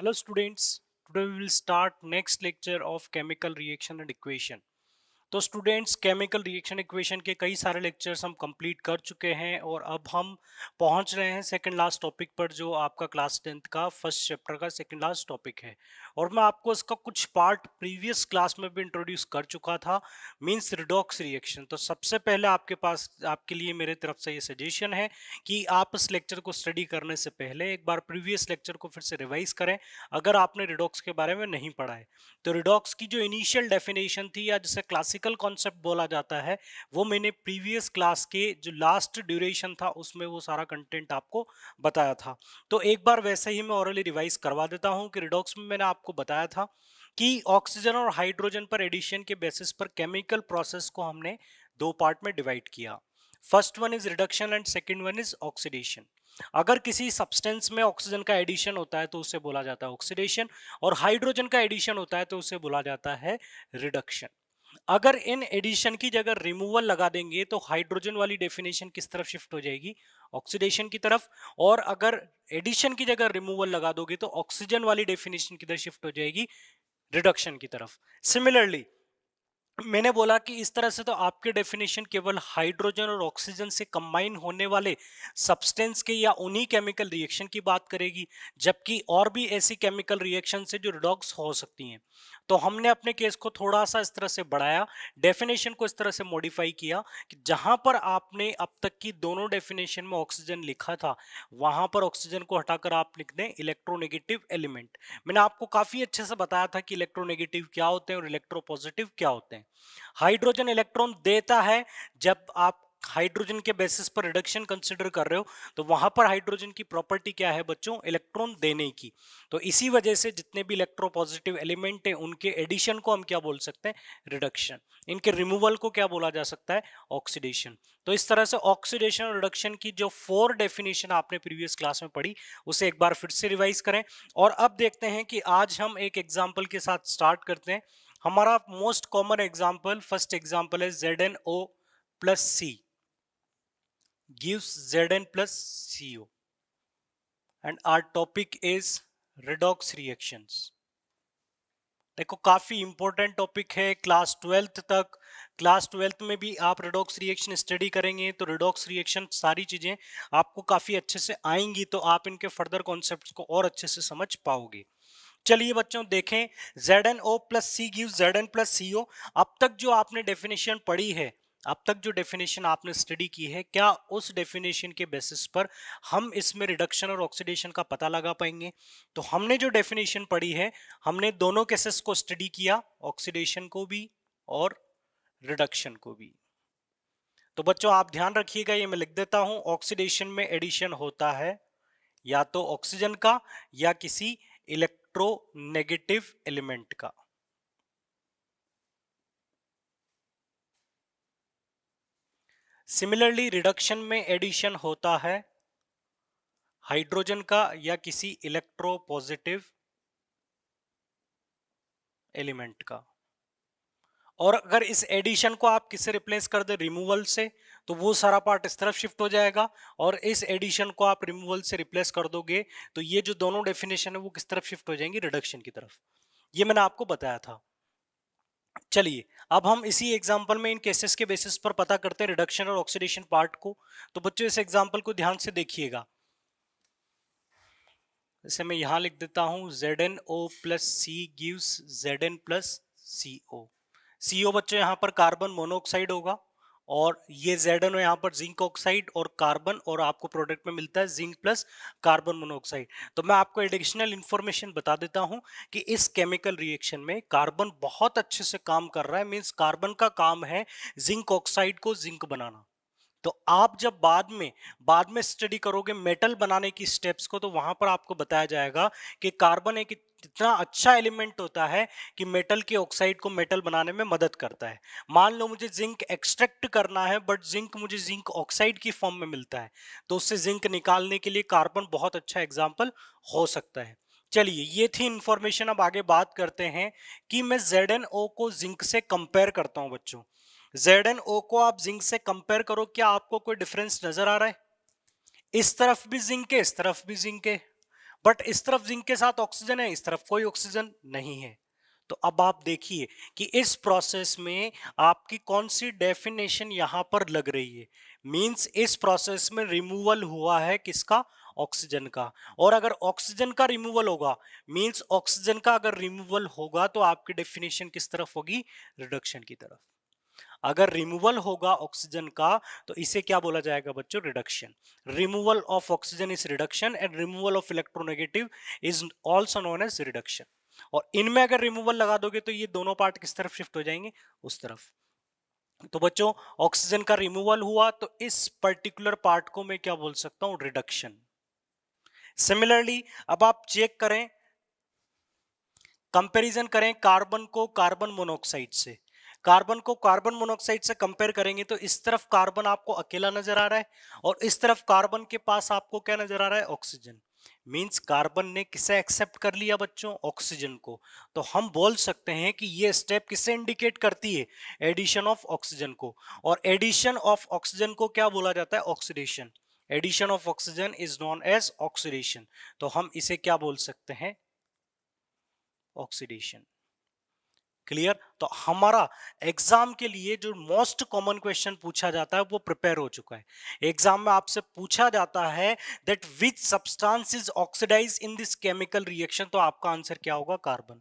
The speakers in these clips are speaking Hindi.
Hello students, today we will start next lecture of chemical reaction and equation. तो स्टूडेंट्स केमिकल रिएक्शन इक्वेशन के कई सारे लेक्चर्स हम कंप्लीट कर चुके हैं और अब हम पहुंच रहे हैं सेकंड लास्ट टॉपिक पर जो आपका क्लास 10th का फर्स्ट चैप्टर का सेकंड लास्ट टॉपिक है। और मैं आपको इसका कुछ पार्ट प्रीवियस क्लास में भी इंट्रोड्यूस कर चुका था, मींस रिडॉक्स रिएक्शन। तो सबसे पहले आपके पास आपके लिए मेरे तरफ से ये सजेशन है कि आप इस लेक्चर को स्टडी करने से पहले एक बार प्रीवियस लेक्चर को फिर से रिवाइज करें अगर आपने रिडॉक्स के बारे में नहीं पढ़ा है। तो रिडॉक्स की जो इनिशियल डेफिनेशन थी या जिसे क्लासिकल कॉन्सेप्ट बोला जाता है, वो मैंने प्रीवियस क्लास के जो लास्ट ड्यूरेशन था उसमें वो सारा कंटेंट आपको बताया था। तो एक बार वैसे ही मैं ऑरली रिवाइज करवा देता हूं कि रिडॉक्स में मैंने आपको बताया था कि ऑक्सीजन और हाइड्रोजन पर एडिशन के बेसिस पर केमिकल प्रोसेस को हमने दो पार्ट में डिवाइड किया। First one is reduction and second one is oxidation. अगर किसी सब्सटेंस में ऑक्सीजन का एडिशन होता है तो उसे बोला जाता है ऑक्सीडेशन, और हाइड्रोजन का एडिशन होता है तो उसे बोला जाता है रिडक्शन। अगर इन एडिशन की जगह रिमूवल लगा देंगे तो हाइड्रोजन वाली डेफिनेशन किस तरफ शिफ्ट हो जाएगी? ऑक्सीडेशन की तरफ। और अगर एडिशन की जगह रिमूवल लगा दोगे तो ऑक्सीजन वाली डेफिनेशन किधर शिफ्ट हो जाएगी? रिडक्शन की तरफ। सिमिलरली मैंने बोला कि इस तरह से तो आपके डेफिनेशन केवल हाइड्रोजन और ऑक्सीजन से कंबाइन होने वाले सब्सटेंस के या उन्हीं केमिकल रिएक्शन की बात करेगी, जबकि और भी ऐसी केमिकल रिएक्शन से जो रिडॉक्स हो सकती हैं। तो हमने अपने केस को थोड़ा सा इस तरह से बढ़ाया, डेफिनेशन को इस तरह से मॉडिफाई किया कि जहां पर आपने अब तक की दोनों डेफिनेशन में ऑक्सीजन लिखा था, वहां पर ऑक्सीजन को हटाकर आप लिख दें इलेक्ट्रोनेगेटिव एलिमेंट। मैंने आपको काफी अच्छे से बताया था कि इलेक्ट्रोनेगेटिव क्या होते हैं और इलेक्ट्रोपॉजिटिव क्या होते हैं। हाइड्रोजन इलेक्ट्रॉन देता है जब आप हाइड्रोजन के बेसिस पर रिडक्शन कंसीडर कर रहे हो, तो वहां पर हाइड्रोजन की प्रॉपर्टी क्या है बच्चों? इलेक्ट्रॉन देने की। तो इसी वजह से जितने भी इलेक्ट्रोपॉजिटिव एलिमेंट है उनके एडिशन को हम क्या बोल सकते हैं? रिडक्शन। इनके रिमूवल को क्या बोला जा सकता है? ऑक्सीडेशन। तो इस तरह से ऑक्सीडेशन और रिडक्शन की जो 4 डेफिनेशन आपने प्रीवियस क्लास में पढ़ी उसे एक बार फिर से रिवाइज करें। और अब देखते हैं कि आज हम एक एग्जाम्पल के साथ स्टार्ट करते हैं। हमारा most common example, first example है ZnO plus C gives Zn plus CO and our topic is redox reactions। देखो काफी इंपॉर्टेंट टॉपिक है क्लास 12th तक। क्लास 12th में भी आप रिडॉक्स रिएक्शन स्टडी करेंगे तो रिडॉक्स रिएक्शन सारी चीजें आपको काफी अच्छे से आएंगी, तो आप इनके फर्दर कॉन्सेप्ट्स को और अच्छे से समझ पाओगे। चलिए बच्चों देखें, ZnO plus C gives Zn plus CO। अब तक जो आपने डेफिनेशन पढ़ी है, अब तक जो डेफिनेशन आपने स्टडी की है, क्या उस डेफिनेशन के बेसिस पर हम इसमें रिडक्शन और ऑक्सीडेशन का पता लगा पाएंगे? तो हमने जो डेफिनेशन पढ़ी है, हमने दोनों केसेस को स्टडी किया, ऑक्सीडेशन को भी और रिडक्शन को भी। तो बच्चों आप ध्यान रखिएगा, ये मैं लिख देता हूं, ऑक्सीडेशन में एडिशन होता है या तो ऑक्सीजन का या किसी इलेक्ट्रोनेगेटिव एलिमेंट का। सिमिलरली रिडक्शन में एडिशन होता है हाइड्रोजन का या किसी इलेक्ट्रोपॉजिटिव एलिमेंट का। और अगर इस एडिशन को आप किससे रिप्लेस कर दे? रिमूवल से, तो वो सारा पार्ट इस तरफ शिफ्ट हो जाएगा। और इस एडिशन को आप रिमूवल से रिप्लेस कर दोगे तो ये जो दोनों डेफिनेशन है वो किस तरफ शिफ्ट हो जाएंगी? रिडक्शन की तरफ। ये मैंने आपको बताया था। चलिए अब हम इसी एग्जांपल में इन केसेस के बेसिस पर पता करते हैं रिडक्शन और ऑक्सीडेशन पार्ट को। तो बच्चों इस एग्जांपल को ध्यान से देखिएगा। जैसे मैं यहां लिख देता हूं ZnO plus C gives Zn plus CO। CO बच्चों यहां पर कार्बन मोनोऑक्साइड होगा, और ये ZnO यहां पर जिंक ऑक्साइड और कार्बन, और आपको प्रोडक्ट में मिलता है जिंक प्लस कार्बन मोनोऑक्साइड। तो मैं आपको एडिशनल इंफॉर्मेशन बता देता हूं कि इस केमिकल रिएक्शन में कार्बन बहुत अच्छे से काम कर रहा है, मींस कार्बन का काम है जिंक ऑक्साइड को जिंक बनाना। तो आप जब बाद में स्टडी करोगे मेटल बनाने की स्टेप्स को, तो वहां पर आपको बताया जाएगा कि कार्बन एक इतना अच्छा एलिमेंट होता है कि मेटल के ऑक्साइड को मेटल बनाने में मदद करता है। मान लो मुझे जिंक एक्सट्रैक्ट करना है, बट जिंक मुझे जिंक ऑक्साइड की फॉर्म में मिलता है, तो उससे जिंक निकालने के लिए कार्बन बहुत अच्छा एग्जाम्पल हो सकता है। चलिए ये थी इंफॉर्मेशन। अब आगे बात करते हैं कि मैं ZnO को जिंक से कंपेयर करता हूं बच्चों। ZnO को आप जिंक से कंपेयर करो, क्या आपको कोई डिफरेंस नजर आ रहा है? इस तरफ भी जिंक है, इस तरफ भी जिंक है। बट इस तरफ जिंक के साथ ऑक्सीजन है, इस तरफ कोई ऑक्सीजन नहीं है। तो अब आप देखिए कि इस प्रोसेस में आपकी कौन सी डेफिनेशन यहां पर लग रही है। मींस इस प्रोसेस में रिमूवल हुआ है किसका, ऑक्सीजन का। और अगर ऑक्सीजन का रिमूवल होगा, मींस ऑक्सीजन का अगर रिमूवल होगा तो आपकी डेफिनेशन किस तरफ होगी, रिडक्शन की तरफ। अगर रिमूवल होगा ऑक्सीजन का तो इसे क्या बोला जाएगा बच्चों, reduction. Removal of oxygen is reduction and removal of electronegative is also known as reduction. और इनमें अगर रिमूवल लगा दोगे तो ये दोनों पार्ट किस तरफ शिफ्ट हो जाएंगे, उस तरफ। तो बच्चों ऑक्सीजन का रिमूवल हुआ तो इस पर्टिकुलर पार्ट को मैं क्या बोल सकता हूं, रिडक्शन। सिमिलरली अब आप चेक करें, कंपैरिजन करें कार्बन को कार्बन मोनोऑक्साइड से। कार्बन को कार्बन मोनोऑक्साइड से कंपेयर करेंगे तो इस तरफ कार्बन आपको अकेला नजर आ रहा है और इस तरफ कार्बन के पास आपको क्या नजर आ रहा है, ऑक्सीजन। मींस कार्बन ने किसे एक्सेप्ट कर लिया बच्चों, ऑक्सीजन को। तो हम बोल सकते हैं कि ये स्टेप किसे इंडिकेट करती है, एडिशन ऑफ ऑक्सीजन को। और एडिशन ऑफ ऑक्सीजन को क्या बोला जाता है, oxidation. Addition of oxygen is known as oxidation. तो हम इसे क्या बोल सकते हैं, ऑक्सीडेशन। क्लियर। तो हमारा एग्जाम के लिए जो मोस्ट कॉमन क्वेश्चन पूछा जाता है वो प्रिपेयर हो चुका है। एग्जाम में आपसे पूछा जाता है that which substance is oxidise in this chemical reaction, तो आपका आंसर क्या होगा, carbon.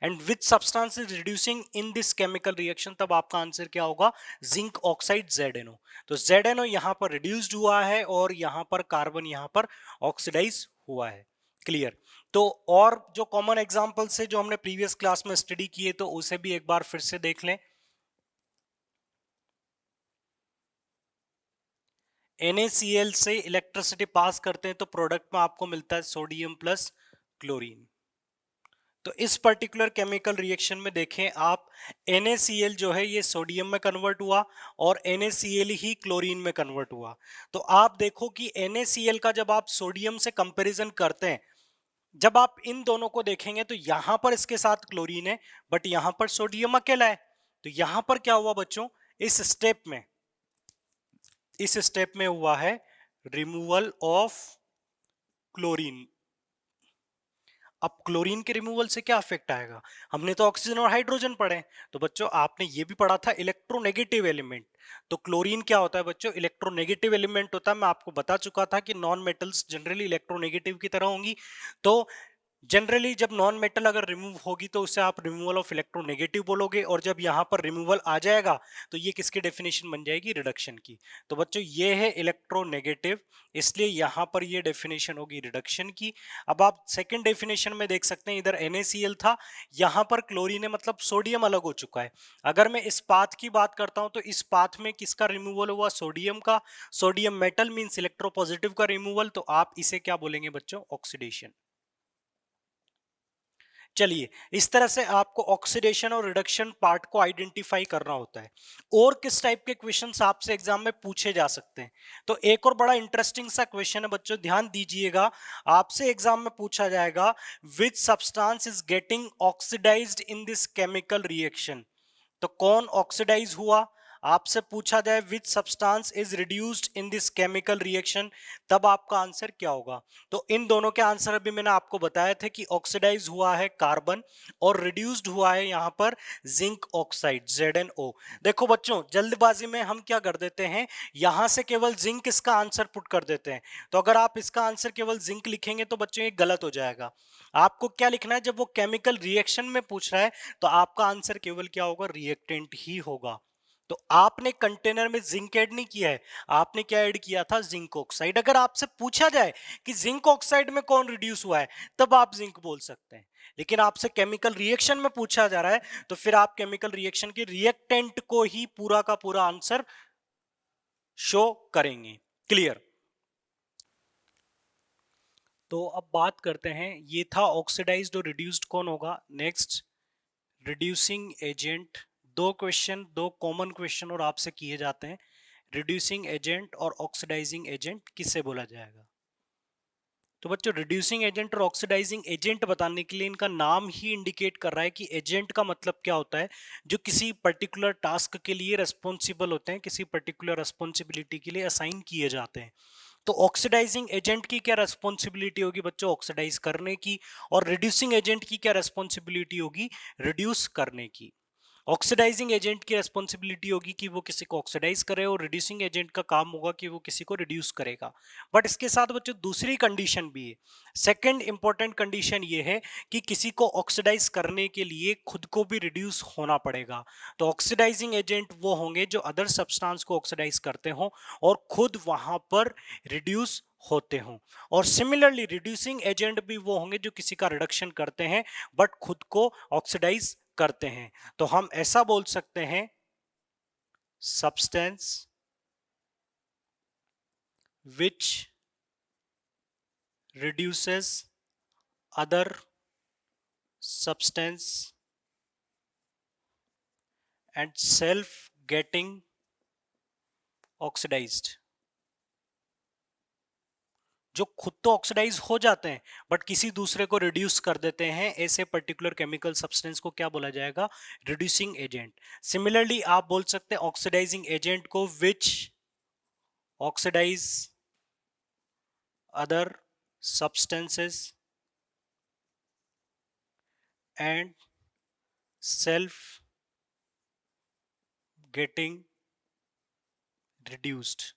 And which substance is reducing in this chemical reaction, तब आपका आंसर क्या होगा, जिंक ऑक्साइड, ZnO। तो ZnO यहां पर रिड्यूस्ड हुआ है और यहां पर कार्बन यहां पर ऑक्सीडाइज हुआ है। क्लियर। तो और जो कॉमन एग्जांपल्स है जो हमने प्रीवियस क्लास में स्टडी किए तो उसे भी एक बार फिर से देख लें। NaCl से इलेक्ट्रिसिटी पास करते हैं तो प्रोडक्ट में आपको मिलता है सोडियम प्लस क्लोरीन। तो इस पर्टिकुलर केमिकल रिएक्शन में देखें आप, NaCl जो है ये सोडियम में कन्वर्ट हुआ और NaCl ही क्लोरीन में कन्वर्ट हुआ। तो आप देखो कि NaCl का जब आप सोडियम से कंपैरिजन करते हैं, जब आप इन दोनों को देखेंगे तो यहां पर इसके साथ क्लोरीन है बट यहां पर सोडियम अकेला है। तो यहां पर क्या हुआ बच्चों, इस स्टेप में हुआ है रिमूवल ऑफ क्लोरीन। अब क्लोरीन के रिमूवल से क्या इफेक्ट आएगा, हमने तो ऑक्सीजन और हाइड्रोजन पढ़े। तो बच्चों आपने ये भी पढ़ा था इलेक्ट्रोनेगेटिव एलिमेंट। तो क्लोरीन क्या होता है बच्चों, इलेक्ट्रोनेगेटिव एलिमेंट होता है। मैं आपको बता चुका था कि नॉन मेटल्स जनरली इलेक्ट्रोनेगेटिव की तरह होंगी। तो जनरली जब नॉन मेटल अगर रिमूव होगी तो उसे आप रिमूवल ऑफ इलेक्ट्रोनेगेटिव बोलोगे, और जब यहां पर रिमूवल आ जाएगा तो ये किसकी डेफिनेशन बन जाएगी, रिडक्शन की। तो बच्चों ये है इलेक्ट्रोनेगेटिव, इसलिए यहां पर ये डेफिनेशन होगी रिडक्शन की। अब आप सेकंड डेफिनेशन में देख सकते हैं, इधर NaCl था, यहां पर क्लोरीन है, मतलब सोडियम अलग हो चुका है। अगर मैं इस पाथ की बात करता हूं तो इस पाथ में किसका रिमूवल हुआ, सोडियम का। सोडियम मेटल मींस इलेक्ट्रोपॉजिटिव का रिमूवल, तो आप इसे क्या बोलेंगे बच्चों, ऑक्सीडेशन। चलिए, इस तरह से आपको ऑक्सीडेशन और रिडक्शन पार्ट को आइडेंटिफाई करना होता है। और किस टाइप के क्वेश्चंस आपसे एग्जाम में पूछे जा सकते हैं, तो एक और बड़ा इंटरेस्टिंग सा क्वेश्चन है बच्चों, ध्यान दीजिएगा। आपसे एग्जाम में पूछा जाएगा which substance is getting oxidised in this chemical reaction. तो कौन ऑक्सीडाइज हुआ, आपसे पूछा जाए which substance is reduced in this chemical reaction, तब आपका आंसर क्या होगा। तो इन दोनों के आंसर अभी मैंने आपको बताया थे कि ऑक्सीडाइज हुआ है कार्बन और रिड्यूस्ड हुआ है यहां पर जिंक ऑक्साइड, ZnO। देखो बच्चों जल्दबाजी में हम क्या कर देते हैं, यहां से केवल जिंक इसका आंसर पुट कर देते हैं। तो अगर आप इसका आंसर केवल जिंक लिखेंगे तो बच्चों ये गलत हो जाएगा। आपको क्या लिखना है, जब वो केमिकल रिएक्शन में पूछ रहा है तो आपका आंसर केवल क्या होगा, रिएक्टेंट ही होगा। तो आपने कंटेनर में जिंक ऐड नहीं किया है, आपने क्या ऐड किया था, जिंक ऑक्साइड। अगर आपसे पूछा जाए कि जिंक ऑक्साइड में कौन रिड्यूस हुआ है, तब आप जिंक बोल सकते हैं। लेकिन आपसे केमिकल रिएक्शन में पूछा जा रहा है तो फिर आप केमिकल रिएक्शन के रिएक्टेंट को ही पूरा का पूरा आंसर शो करेंगे। क्लियर। तो अब बात करते हैं, ये था ऑक्सीडाइज्ड और रिड्यूस्ड कौन होगा। Next, reducing agent. दो क्वेश्चन, दो कॉमन क्वेश्चन और आपसे किए जाते हैं, रिड्यूसिंग एजेंट और ऑक्सीडाइजिंग एजेंट किससे बोला जाएगा। तो बच्चों रिड्यूसिंग एजेंट और ऑक्सीडाइजिंग एजेंट बताने के लिए इनका नाम ही इंडिकेट कर रहा है कि एजेंट का मतलब क्या होता है, जो किसी पर्टिकुलर टास्क के लिए रेस्पॉन्सिबल होते हैं, किसी पर्टिकुलर रेस्पॉन्सिबिलिटी के लिए असाइन किए जाते हैं। तो ऑक्सीडाइजिंग एजेंट की क्या रेस्पॉन्सिबिलिटी होगी बच्चों, ऑक्सीडाइज करने की, और रिड्यूसिंग एजेंट की क्या रेस्पॉन्सिबिलिटी होगी, रिड्यूस करने की। ऑक्सीडाइजिंग एजेंट की रेस्पॉन्सिबिलिटी होगी कि वो किसी को ऑक्सीडाइज करे, और रिड्यूसिंग एजेंट का काम होगा कि वो किसी को रिड्यूस करेगा। बट इसके साथ बच्चों दूसरी कंडीशन भी है। सेकंड इंपॉर्टेंट कंडीशन ये है कि किसी को ऑक्सीडाइज करने के लिए खुद को भी रिड्यूस होना पड़ेगा। तो ऑक्सीडाइजिंग एजेंट वो होंगे जो अदर सब्सटेंस को ऑक्सीडाइज करते हो और खुद वहां पर रिड्यूस होते हों। और सिमिलरली रिड्यूसिंग एजेंट भी वो होंगे जो किसी का रिडक्शन करते हैं बट खुद को ऑक्सीडाइज करते हैं। तो हम ऐसा बोल सकते हैं, substance which reduces other substance and self getting oxidized, जो खुद तो ऑक्सीडाइज हो जाते हैं बट किसी दूसरे को रिड्यूस कर देते हैं, ऐसे पर्टिकुलर केमिकल सब्सटेंस को क्या बोला जाएगा, रिड्यूसिंग एजेंट। सिमिलरली आप बोल सकते हैं ऑक्सीडाइजिंग एजेंट को which oxidise other substances and self getting reduced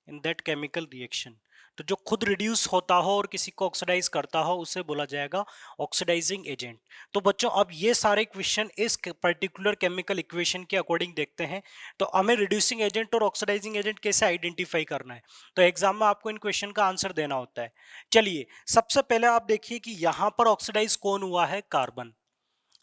in that chemical reaction। तो जो खुद रिड्यूस होता हो और किसी को ऑक्सीडाइज करता हो उसे बोला जाएगा ऑक्सीडाइजिंग एजेंट। तो बच्चों अब ये सारे क्वेश्चन इस पर्टिकुलर केमिकल इक्वेशन के अकॉर्डिंग देखते हैं। तो हमें रिड्यूसिंग एजेंट और ऑक्सीडाइजिंग एजेंट कैसे आइडेंटिफाई करना है, तो एग्जाम में आपको इन क्वेश्चन का आंसर देना होता है। चलिए सबसे पहले आप देखिए कि यहां पर ऑक्सीडाइज कौन हुआ है, कार्बन।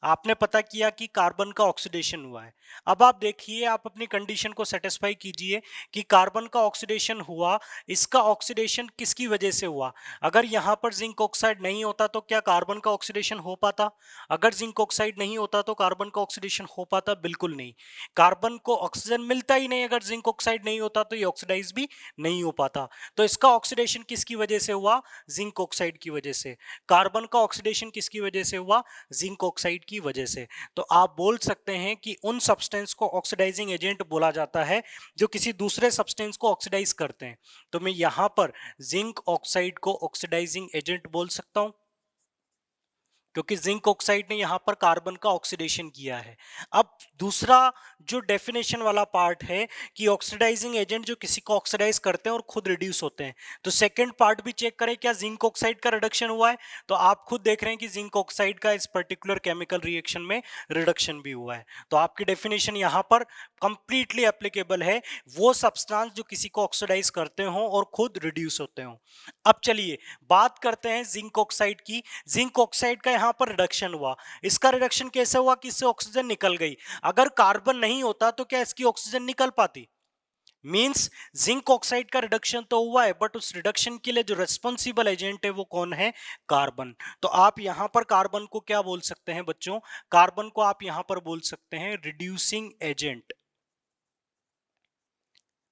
आपने पता किया कि कार्बन का ऑक्सीडेशन हुआ है। अब आप देखिए, आप अपनी कंडीशन को सेटिस्फाई कीजिए कि कार्बन का ऑक्सीडेशन हुआ, इसका ऑक्सीडेशन किसकी वजह से हुआ। अगर यहां पर जिंक ऑक्साइड नहीं होता तो क्या कार्बन का ऑक्सीडेशन हो पाता, अगर जिंक ऑक्साइड नहीं होता तो कार्बन का ऑक्सीडेशन हो पाता, बिल्कुल नहीं। कार्बन को ऑक्सीजन मिलता ही नहीं, अगर जिंक ऑक्साइड नहीं होता तो ये ऑक्सीडाइज भी नहीं हो पाता। तो इसका ऑक्सीडेशन किसकी वजह से हुआ, जिंक ऑक्साइड की वजह से। कार्बन का ऑक्सीडेशन किसकी वजह से हुआ, जिंक ऑक्साइड की वजह से। तो आप बोल सकते हैं कि उन सब्सटेंस को ऑक्सीडाइजिंग एजेंट बोला जाता है जो किसी दूसरे सब्सटेंस को ऑक्सीडाइज करते हैं। तो मैं यहां पर जिंक ऑक्साइड को ऑक्सीडाइजिंग एजेंट बोल सकता हूं, क्योंकि जिंक ऑक्साइड ने यहां पर कार्बन का ऑक्सीडेशन किया है। अब दूसरा जो डेफिनेशन वाला पार्ट है कि ऑक्सीडाइजिंग एजेंट जो किसी को ऑक्सीडाइज करते हैं और खुद रिड्यूस होते हैं, तो सेकंड पार्ट भी चेक करें, क्या जिंक ऑक्साइड का रिडक्शन हुआ है। तो आप खुद देख रहे हैं कि जिंक ऑक्साइड का इस पर्टिकुलर केमिकल रिएक्शन में रिडक्शन भी हुआ है। तो आपकी डेफिनेशन यहां पर कंप्लीटली एप्लीकेबल है, वो सब्सटेंस जो किसी को ऑक्सीडाइज करते हो और खुद रिड्यूस होते हो। अब चलिए बात करते हैं जिंक ऑक्साइड की। जिंक ऑक्साइड का यहां पर रिडक्शन हुआ, इसका रिडक्शन कैसे हुआ कि इससे ऑक्सीजन निकल गई। अगर कार्बन नहीं होता तो क्या इसकी ऑक्सीजन निकल पाती, मींस जिंक ऑक्साइड का रिडक्शन तो हुआ है बट उस रिडक्शन के लिए जो रेस्पॉन्सिबल एजेंट है वो कौन है, कार्बन। तो आप यहां पर कार्बन को क्या बोल सकते हैं बच्चों, कार्बन को आप यहां पर बोल सकते हैं रिड्यूसिंग एजेंट।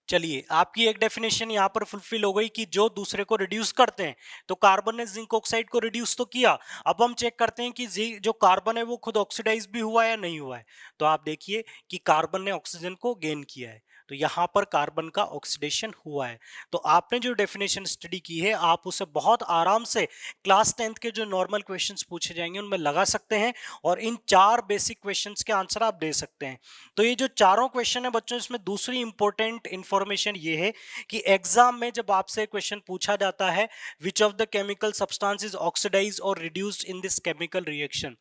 चलिए आपकी एक डेफिनेशन यहां पर फुलफिल हो गई कि जो दूसरे को रिड्यूस करते हैं, तो कार्बन ने जिंक ऑक्साइड को रिड्यूस तो किया। अब हम चेक करते हैं कि जो कार्बन है वो खुद ऑक्सीडाइज भी हुआ है या नहीं हुआ है। तो आप देखिए कि कार्बन ने ऑक्सीजन को गेन किया है, तो यहां पर कार्बन का ऑक्सीडेशन हुआ है। तो आपने जो डेफिनेशन स्टडी की है आप उसे बहुत आराम से क्लास 10th के जो नॉर्मल क्वेश्चंस पूछे जाएंगे उनमें लगा सकते हैं, और इन 4 बेसिक क्वेश्चंस के आंसर आप दे सकते हैं। तो ये जो चारों क्वेश्चन है बच्चों, इसमें दूसरी इंपॉर्टेंट इंफॉर्मेशन ये है कि एग्जाम में जब आपसे क्वेश्चन पूछा जाता है which of the chemical substance is oxidise और reduced in this chemical reaction,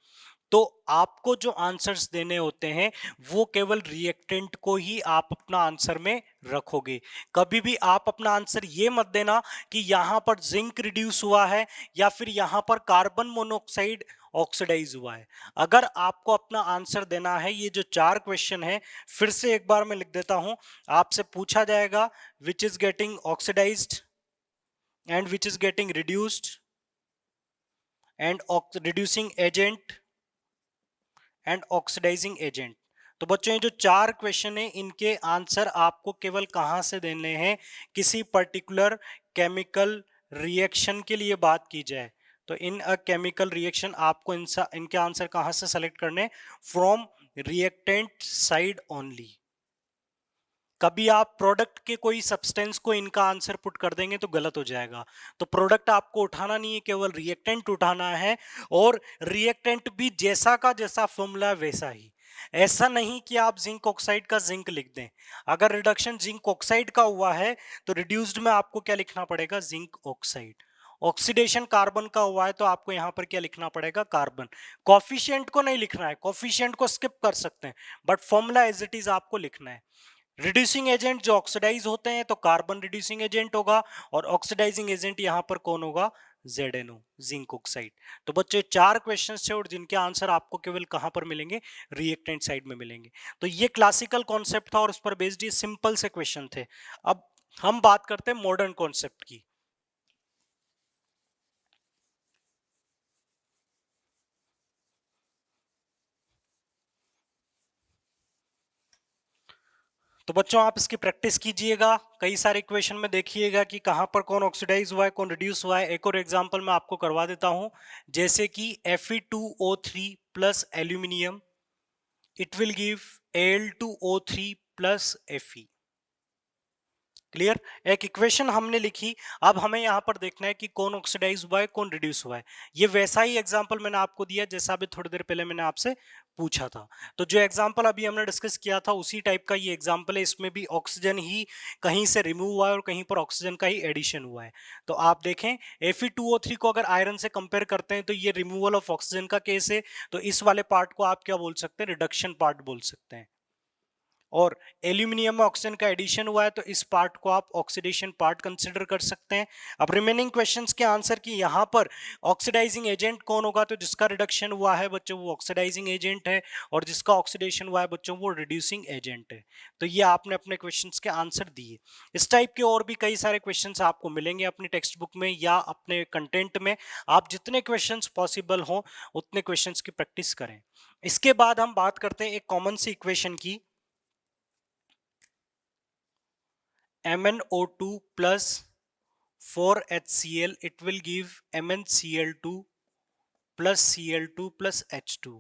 तो आपको जो आंसर्स देने होते हैं वो केवल रिएक्टेंट को ही आप अपना आंसर में रखोगे। कभी भी आप अपना आंसर ये मत देना कि यहां पर जिंक रिड्यूस हुआ है या फिर यहां पर कार्बन मोनोऑक्साइड ऑक्सीडाइज हुआ है। अगर आपको अपना आंसर देना है, ये जो 4 क्वेश्चन है फिर से एक बार मैं लिख देता हूं। आपसे पूछा जाएगा which is getting oxidised and which is getting reduced and reducing agent and oxidising agent. तो बच्चों ये जो 4 क्वेश्चन है इनके आंसर आपको केवल कहां से देने हैं, किसी पर्टिकुलर केमिकल रिएक्शन के लिए बात की जाए तो इन अ केमिकल रिएक्शन आपको इनके आंसर कहां से सेलेक्ट करने, फ्रॉम रिएक्टेंट साइड ओनली। कभी आप प्रोडक्ट के कोई सब्सटेंस को इनका आंसर पुट कर देंगे तो गलत हो जाएगा। तो प्रोडक्ट आपको उठाना नहीं है, केवल रिएक्टेंट उठाना है, और रिएक्टेंट भी जैसा का जैसा फॉर्मूला है वैसा ही। ऐसा नहीं कि आप जिंक ऑक्साइड का जिंक लिख दें। अगर रिडक्शन जिंक ऑक्साइड का हुआ है तो रिड्यूस्ड में आपको क्या लिखना पड़ेगा, जिंक ऑक्साइड। ऑक्सीडेशन कार्बन का हुआ है तो आपको यहां पर क्या लिखना पड़ेगा, कार्बन। कॉफिशिएंट को नहीं लिखना है, कॉफिशिएंट को स्किप कर सकते हैं, but formula as it is आपको लिखना है। रिड्यूसिंग एजेंट जो ऑक्सीडाइज होते हैं तो कार्बन रिड्यूसिंग एजेंट होगा, और ऑक्सीडाइजिंग एजेंट यहां पर कौन होगा, ZnO, जिंक ऑक्साइड। तो बच्चे 4 क्वेश्चंस थे और जिनके आंसर आपको केवल कहां पर मिलेंगे, रिएक्टेंट साइड में मिलेंगे। तो ये क्लासिकल कॉन्सेप्ट था और उस पर बेस्ड ये सिंपल से क्वेश्चन थे। अब हम बात करते हैं मॉडर्न कॉन्सेप्ट की। तो बच्चों आप इसकी प्रैक्टिस कीजिएगा, कई सारे इक्वेशन में देखिएगा कि कहां पर कौन ऑक्सीडाइज हुआ है, कौन रिड्यूस हुआ है। एक और एग्जांपल मैं आपको करवा देता हूं, जैसे कि Fe2O3 plus aluminium, it will give Al2O3 plus Fe। Clear. एक इक्वेशन हमने लिखी, अब हमें यहां पर देखना है कि कौन ऑक्सीडाइज हुआ है, कौन रिड्यूस हुआ है। ये वैसा ही एग्जांपल मैंने आपको दिया जैसा अभी थोड़ी देर पहले मैंने आपसे पूछा था। तो जो एग्जांपल अभी हमने डिस्कस किया था उसी टाइप का ये एग्जांपल है। इसमें भी ऑक्सीजन ही कहीं से रिमूव हुआ है और कहीं पर ऑक्सीजन का ही एडिशन हुआ है। तो आप देखें Fe2O3 को अगर आयरन से कंपेयर करते हैं तो ये रिमूवल ऑफ ऑक्सीजन का केस है, तो इस वाले पार्ट को आप क्या बोल सकते हैं, रिडक्शन पार्ट बोल सकते हैं। और एल्यूमिनियम में ऑक्सीजन का एडिशन हुआ है तो इस पार्ट को आप ऑक्सीडेशन पार्ट कंसीडर कर सकते हैं। अब रिमेनिंग क्वेश्चंस के आंसर की यहां पर ऑक्सीडाइजिंग एजेंट कौन होगा, तो जिसका रिडक्शन हुआ है बच्चों वो ऑक्सीडाइजिंग एजेंट है, और जिसका ऑक्सीडेशन हुआ है बच्चों वो रिड्यूसिंग एजेंट है। तो ये आपने अपने क्वेश्चंस के आंसर दिए। इस टाइप के और भी कई सारे क्वेश्चंस आपको मिलेंगे अपनी टेक्स्ट बुक में या अपने कंटेंट में। आप जितने क्वेश्चंस पॉसिबल हो उतने क्वेश्चंस की प्रैक्टिस करें। इसके बाद हम बात करते हैं एक कॉमन सी इक्वेशन की, MnO2 plus 4HCl, it will give MnCl2 plus Cl2 plus H2।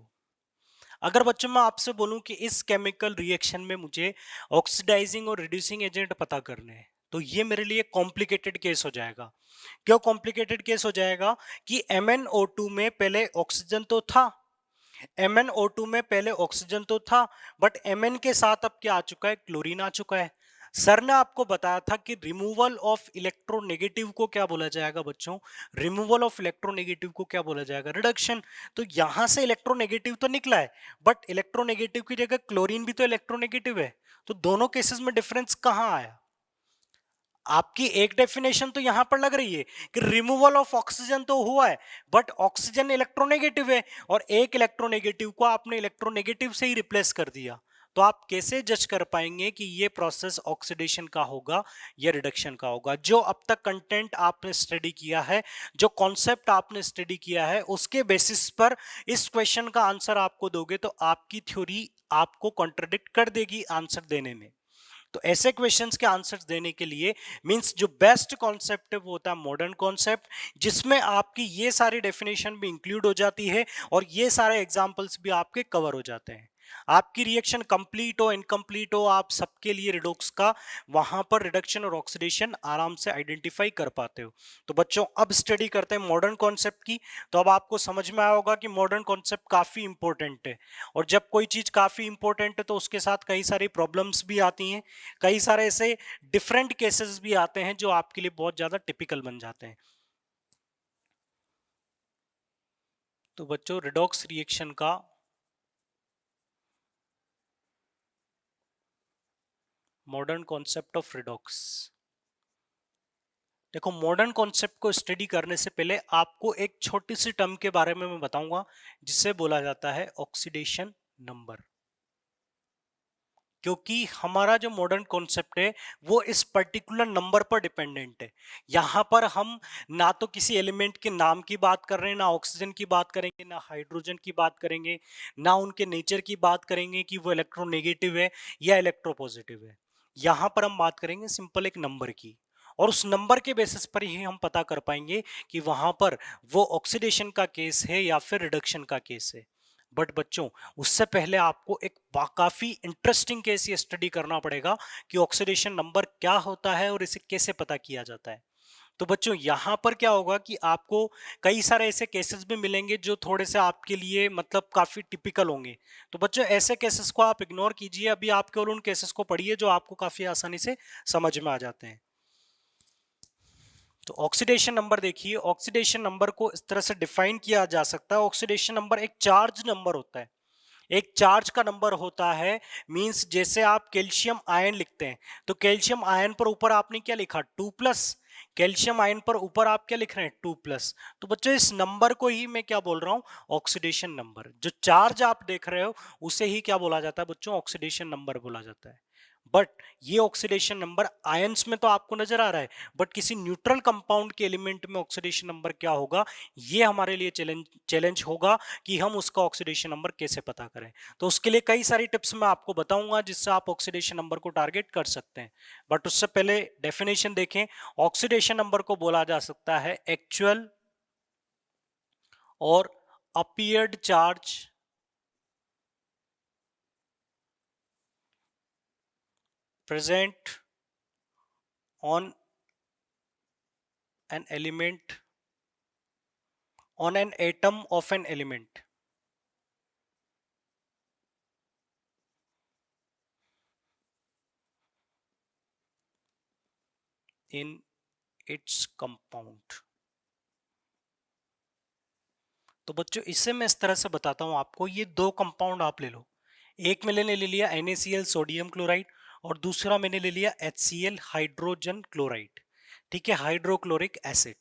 अगर बच्चों मैं आपसे बोलूं कि इस केमिकल रिएक्शन में मुझे ऑक्सीडाइजिंग और रिड्यूसिंग एजेंट पता करने हैं, तो ये मेरे लिए कॉम्प्लिकेटेड केस हो जाएगा। क्यों कॉम्प्लिकेटेड केस हो जाएगा कि MnO2 में पहले ऑक्सीजन तो था, MnO2 में पहले ऑक्सीजन तो था, बट Mn के साथ अब क्या आ चुका है, क्लोरीन आ चुका है। सर ने आपको बताया था कि रिमूवल ऑफ इलेक्ट्रोनेगेटिव को क्या बोला जाएगा बच्चों, रिमूवल ऑफ इलेक्ट्रोनेगेटिव को क्या बोला जाएगा, रिडक्शन। तो यहां से इलेक्ट्रोनेगेटिव तो निकला है, बट इलेक्ट्रोनेगेटिव की जगह क्लोरीन भी तो इलेक्ट्रोनेगेटिव है। तो दोनों केसेस में डिफरेंस कहां आया, आपकी एक डेफिनेशन तो यहां पर लग रही है कि रिमूवल ऑफ ऑक्सीजन तो हुआ है, बट ऑक्सीजन इलेक्ट्रोनेगेटिव है, और एक इलेक्ट्रोनेगेटिव को आपने इलेक्ट्रोनेगेटिव से ही रिप्लेस कर दिया। तो आप कैसे जज कर पाएंगे कि ये प्रोसेस ऑक्सीडेशन का होगा या रिडक्शन का होगा। जो अब तक कंटेंट आपने स्टडी किया है, जो कॉन्सेप्ट आपने स्टडी किया है, उसके बेसिस पर इस क्वेश्चन का आंसर आपको दोगे तो आपकी थ्योरी आपको कॉन्ट्रडिक्ट कर देगी आंसर देने में। तो ऐसे क्वेश्चंस के आंसर्स देने के लिए मींस जो बेस्ट कॉन्सेप्ट है वो होता है मॉडर्न कॉन्सेप्ट, जिसमें आपकी ये सारी डेफिनेशन भी इंक्लूड हो जाती है और ये सारे एग्जांपल्स भी आपके कवर हो जाते हैं। आपकी रिएक्शन कंप्लीट हो इनकम्प्लीट हो, आप सबके लिए रिडोक्स का वहां पर रिडक्शन और ऑक्सीडेशन आराम से आइडेंटिफाई कर पाते हो। तो बच्चों अब स्टडी करते हैं मॉडर्न कॉन्सेप्ट की। तो अब आपको समझ में आया होगा कि मॉडर्न कॉन्सेप्ट काफी इंपॉर्टेंट है, और जब कोई चीज काफी इंपॉर्टेंट है तो उसके साथ कई सारी प्रॉब्लम्स भी आती हैं, कई सारे ऐसे डिफरेंट केसेस भी आते हैं जो आपके लिए बहुत ज्यादा टिपिकल बन जाते हैं। तो बच्चों रिडॉक्स रिएक्शन का मॉडर्न कॉन्सेप्ट ऑफ रिडॉक्स, देखो मॉडर्न कॉन्सेप्ट को स्टडी करने से पहले आपको एक छोटी सी टर्म के बारे में मैं बताऊंगा जिसे बोला जाता है ऑक्सीडेशन नंबर। क्योंकि हमारा जो मॉडर्न कॉन्सेप्ट है वो इस पर्टिकुलर नंबर पर डिपेंडेंट है। यहाँ पर हम ना तो किसी एलिमेंट के नाम की बात कर रहे हैं, ना ऑक्सीजन की बात करेंगे, ना हाइड्रोजन की बात करेंगे, ना उनके नेचर की बात करेंगे कि वो इलेक्ट्रोनेगेटिव है या इलेक्ट्रोपॉजिटिव है। यहाँ पर हम बात करेंगे सिंपल एक नंबर की, और उस नंबर के बेसिस पर ही हम पता कर पाएंगे कि वहां पर वो ऑक्सीडेशन का केस है या फिर रिडक्शन का केस है। बट बच्चों उससे पहले आपको एक काफी इंटरेस्टिंग केस ये स्टडी करना पड़ेगा कि ऑक्सीडेशन नंबर क्या होता है और इसे कैसे पता किया जाता है। तो बच्चों यहां पर क्या होगा कि आपको कई सारे ऐसे केसेस भी मिलेंगे जो थोड़े से आपके लिए मतलब काफी टिपिकल होंगे। तो बच्चों ऐसे केसेस को आप इग्नोर कीजिए, अभी आप केवल उन केसेस को पढ़िए जो आपको काफी आसानी से समझ में आ जाते हैं। तो ऑक्सीडेशन नंबर देखिए, ऑक्सीडेशन नंबर को इस तरह से डिफाइन किया जा सकता है। ऑक्सीडेशन नंबर एक चार्ज नंबर होता है, एक चार्ज का नंबर होता है। मींस जैसे आप कैल्शियम आयन लिखते हैं तो कैल्शियम आयन पर ऊपर आपने क्या लिखा 2+, कैल्शियम आयन पर ऊपर आप क्या लिख रहे हैं 2+। तो बच्चों इस नंबर को ही मैं क्या बोल रहा हूं, ऑक्सीडेशन नंबर। जो चार्ज आप देख रहे हो उसे ही क्या बोला जाता है बच्चों, ऑक्सीडेशन नंबर बोला जाता है। बट ये ऑक्सीडेशन नंबर आयंस में तो आपको नजर आ रहा है, बट किसी न्यूट्रल कंपाउंड के एलिमेंट में ऑक्सीडेशन नंबर क्या होगा, ये हमारे लिए चैलेंज होगा कि हम उसका ऑक्सीडेशन नंबर कैसे पता करें। तो उसके लिए कई सारी टिप्स मैं आपको बताऊंगा जिससे आप ऑक्सीडेशन नंबर को टारगेट कर सकते हैं। बट उससे पहले डेफिनेशन देखें। ऑक्सीडेशन नंबर को बोला जा सकता है एक्चुअल और appeared charge present on an element, on an atom of an element in its compound। तो बच्चों इससे मैं इस तरह से बताता हूं आपको, ये दो कंपाउंड आप ले लो। एक मैंने ले लिया NaCl सोडियम क्लोराइड और दूसरा मैंने ले लिया HCl हाइड्रोजन क्लोराइड, ठीक है, हाइड्रोक्लोरिक एसिड।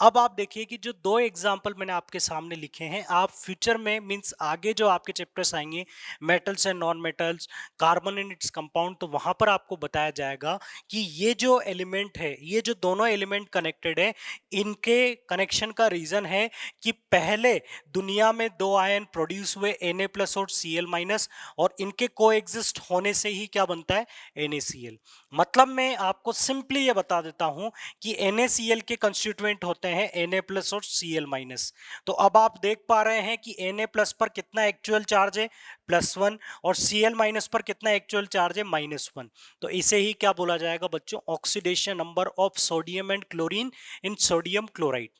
अब आप देखिए कि जो दो एग्जाम्पल मैंने आपके सामने लिखे हैं, आप फ्यूचर में मींस आगे जो आपके चैप्टर्स आएंगे metals and non metals, carbon and its compound, तो वहां पर आपको बताया जाएगा कि ये जो एलिमेंट है, ये जो दोनों एलिमेंट कनेक्टेड है, इनके कनेक्शन का रीजन है कि पहले दुनिया में दो आयन प्रोड्यूस हुए Na+ और Cl-, और इनके कोएग्जिस्ट होने से ही क्या बनता है, NaCl। मतलब मैं आपको सिंपली ये बता देता हूं कि NaCl के कंस्टिट्यूएंट होते हैं Na+ और Cl-। तो अब आप देख पा रहे हैं कि Na+ पर कितना एक्चुअल चार्ज है, +1, और Cl- पर कितना एक्चुअल चार्ज है, -1। तो इसे ही क्या बोला जाएगा बच्चों, oxidation number of sodium and chlorine in sodium chloride.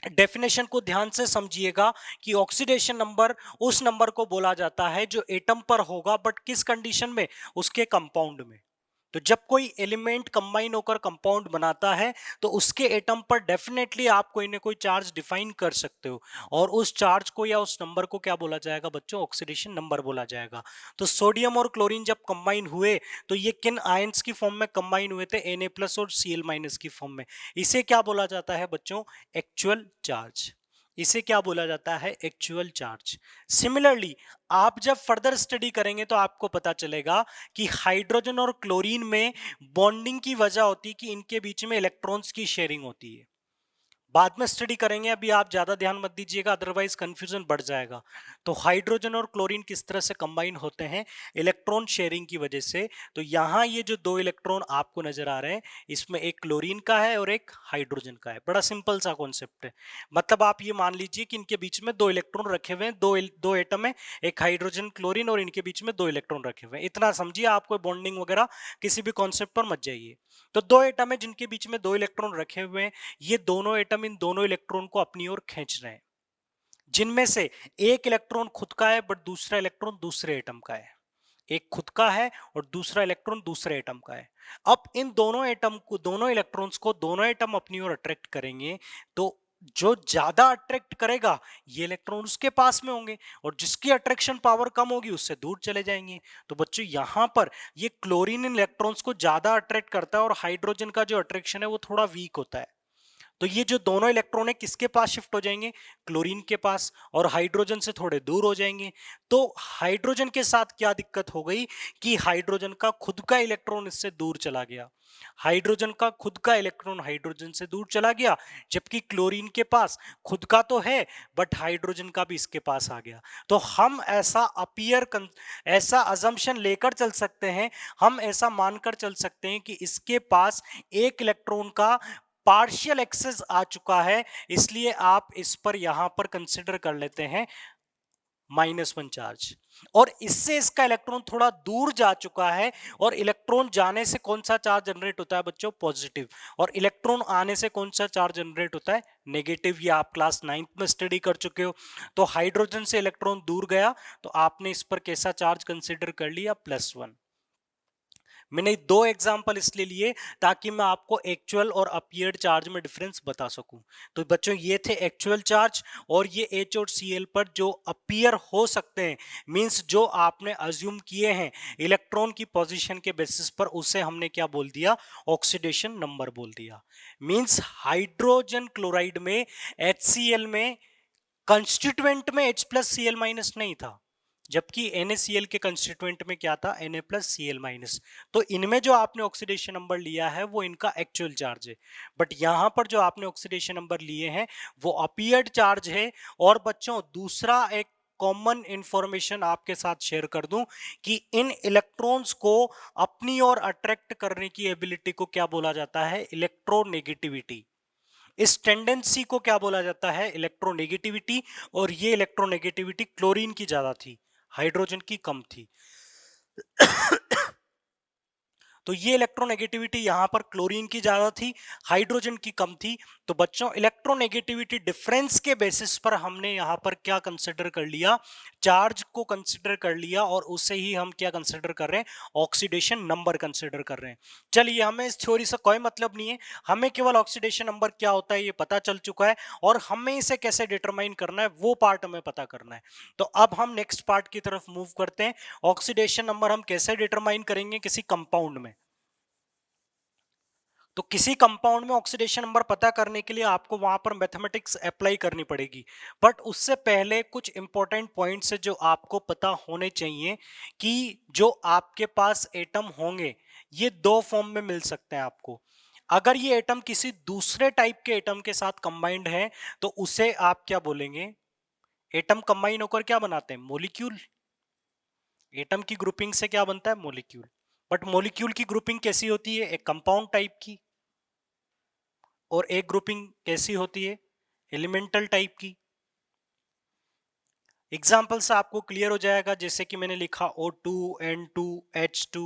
Definition को ध्यान से समझिएगा कि ऑक्सीडेशन नंबर उस नंबर को बोला जाता है जो एटम पर होगा, बट किस कंडीशन में, उसके कंपाउंड में। तो जब कोई एलिमेंट कंबाइन होकर कंपाउंड बनाता है तो उसके एटम पर डेफिनेटली आप कोई ना कोई चार्ज डिफाइन कर सकते हो, और उस चार्ज को या उस नंबर को क्या बोला जाएगा बच्चों, ऑक्सीडेशन नंबर बोला जाएगा। तो सोडियम और क्लोरीन जब कंबाइन हुए तो ये किन आयंस की फॉर्म में कंबाइन हुए थे, Na+ और Cl- की फॉर्म में। इसे क्या बोला जाता है बच्चों, एक्चुअल चार्ज। इसे क्या बोला जाता है, एक्चुअल चार्ज। सिमिलरली आप जब फर्दर स्टडी करेंगे तो आपको पता चलेगा कि हाइड्रोजन और क्लोरीन में बॉन्डिंग की वजह होती है कि इनके बीच में इलेक्ट्रॉन्स की शेयरिंग होती है। बाद में स्टडी करेंगे, अभी आप ज्यादा ध्यान मत दीजिएगा अदरवाइज कंफ्यूजन बढ़ जाएगा। तो हाइड्रोजन और क्लोरीन किस तरह से कंबाइन होते हैं, इलेक्ट्रॉन शेयरिंग की वजह से। तो यहाँ ये जो दो इलेक्ट्रॉन आपको नजर आ रहे हैं, इसमें एक क्लोरीन का है और एक हाइड्रोजन का है। बड़ा सिंपल सा कॉन्सेप्ट है। मतलब आप ये मान लीजिए कि इनके बीच में दो इलेक्ट्रॉन रखे हुए हैं, दो एटम है, एक हाइड्रोजन क्लोरीन, और इनके बीच में दो इलेक्ट्रॉन रखे हुए हैं। इतना समझिए, आपको बॉन्डिंग वगैरह किसी भी कॉन्सेप्ट पर मत जाइए। तो दो एटम है जिनके बीच में दो इलेक्ट्रॉन रखे हुए हैं, ये दोनों एटम इन दोनों इलेक्ट्रॉन को अपनी ओर खींच रहे हैं, जिनमें से एक इलेक्ट्रॉन खुद का है बट दूसरा इलेक्ट्रॉन दूसरे एटम का है। एक खुद का है और दूसरा इलेक्ट्रॉन दूसरे एटम का है। अब इन दोनों एटम को, दोनों इलेक्ट्रॉन्स को दोनों एटम अपनी ओर अट्रैक्ट करेंगे, तो जो ज्यादा अट्रैक्ट करेगा ये इलेक्ट्रॉन उसके पास में होंगे, और जिसकी अट्रैक्शन पावर कम होगी उससे दूर चले जाएंगे। तो बच्चों यहां पर ये क्लोरीन इन इलेक्ट्रॉन्स को ज्यादा अट्रैक्ट करता है और हाइड्रोजन का जो अट्रैक्शन है वो थोड़ा वीक होता है। तो ये जो दोनों इलेक्ट्रॉन है किसके पास शिफ्ट हो जाएंगे, क्लोरीन के पास, और हाइड्रोजन से थोड़े दूर हो जाएंगे। तो हाइड्रोजन के साथ क्या दिक्कत हो गई कि हाइड्रोजन का खुद का इलेक्ट्रॉन इससे दूर चला गया। हाइड्रोजन का खुद का इलेक्ट्रॉन हाइड्रोजन से दूर चला गया, जबकि क्लोरीन के पास खुद का तो है बट हाइड्रोजन का भी इसके पास आ गया। तो हम ऐसा अजम्पशन लेकर चल सकते हैं, हम ऐसा मानकर चल सकते हैं कि इसके पास एक इलेक्ट्रॉन का पार्शियल एक्सेस आ चुका है, इसलिए आप इस पर यहां पर कंसिडर कर लेते हैं -1 चार्ज, और इससे इसका इलेक्ट्रॉन थोड़ा दूर जा चुका है, और इलेक्ट्रॉन जाने से कौन सा चार्ज जनरेट होता है बच्चों? पॉजिटिव, और इलेक्ट्रॉन आने से कौन सा चार्ज जनरेट होता है? नेगेटिव। ये आप क्लास 9th में स्टडी कर चुके हो। तो हाइड्रोजन से इलेक्ट्रॉन दूर गया तो आपने इस पर कैसा चार्ज कंसिडर कर लिया? +1। मैंने दो एग्जाम्पल इसलिए लिए ताकि मैं आपको एक्चुअल और अपीयर्ड चार्ज में डिफरेंस बता सकूं। तो बच्चों ये थे एक्चुअल चार्ज, और ये H और Cl पर जो अपीयर हो सकते हैं, मींस जो आपने अज्यूम किए हैं इलेक्ट्रॉन की पोजीशन के बेसिस पर, उसे हमने क्या बोल दिया? ऑक्सीडेशन नंबर बोल दिया। मींस हाइड्रोजन क्लोराइड में HCl में कंस्टिट्यूएंट में H+Cl- नहीं था, जबकि NaCl के कंस्टिट्यूएंट में क्या था? Na+Cl-। तो इनमें जो आपने ऑक्सीडेशन नंबर लिया है वो इनका एक्चुअल चार्ज है, बट यहां पर जो आपने ऑक्सीडेशन नंबर लिए हैं वो अपीयर्ड चार्ज है। और बच्चों दूसरा एक कॉमन इंफॉर्मेशन आपके साथ शेयर कर दूं कि इन इलेक्ट्रॉन्स को अपनी ओर अट्रैक्ट करने की एबिलिटी को क्या बोला जाता है? इलेक्ट्रोनेगेटिविटी। इस टेंडेंसी को क्या बोला जाता है? इलेक्ट्रोनेगेटिविटी। और ये इलेक्ट्रोनेगेटिविटी क्लोरीन की ज्यादा थी, हाइड्रोजन की कम थी। तो ये इलेक्ट्रोनेगेटिविटी यहां पर क्लोरीन की ज्यादा थी, हाइड्रोजन की कम थी। तो बच्चों इलेक्ट्रोनेगेटिविटी डिफरेंस के बेसिस पर हमने यहां पर क्या कंसिडर कर लिया? चार्ज को कंसिडर कर लिया, और उससे ही हम क्या कंसिडर कर रहे हैं? ऑक्सीडेशन नंबर कंसिडर कर रहे हैं। चलिए, हमें इस थ्योरी से कोई मतलब नहीं है, हमें केवल ऑक्सीडेशन नंबर क्या होता है ये पता चल चुका है, और हमें इसे कैसे डिटरमाइन करना है वो पार्ट हमें पता करना है। तो अब हम नेक्स्ट पार्ट की तरफ मूव करते हैं। ऑक्सीडेशन नंबर हम कैसे डिटरमाइन करेंगे? किसी कंपाउंड में। तो किसी कंपाउंड में ऑक्सीडेशन नंबर पता करने के लिए आपको वहां पर मैथमेटिक्स अप्लाई करनी पड़ेगी, बट उससे पहले कुछ इंपॉर्टेंट पॉइंट्स है जो आपको पता होने चाहिए कि जो आपके पास एटम होंगे ये दो फॉर्म में मिल सकते हैं आपको। अगर ये एटम किसी दूसरे टाइप के एटम के साथ कंबाइंड है तो उसे आप क्या बोलेंगे? एटम कंबाइन होकर क्या बनाते हैं? मॉलिक्यूल। एटम की ग्रुपिंग से क्या बनता है? मॉलिक्यूल। बट मॉलिक्यूल की ग्रुपिंग कैसी होती है? एक कंपाउंड टाइप की। और एक ग्रुपिंग कैसी होती है? एलिमेंटल टाइप की। एग्जाम्पल से आपको क्लियर हो जाएगा, जैसे कि मैंने लिखा O2 N2 H2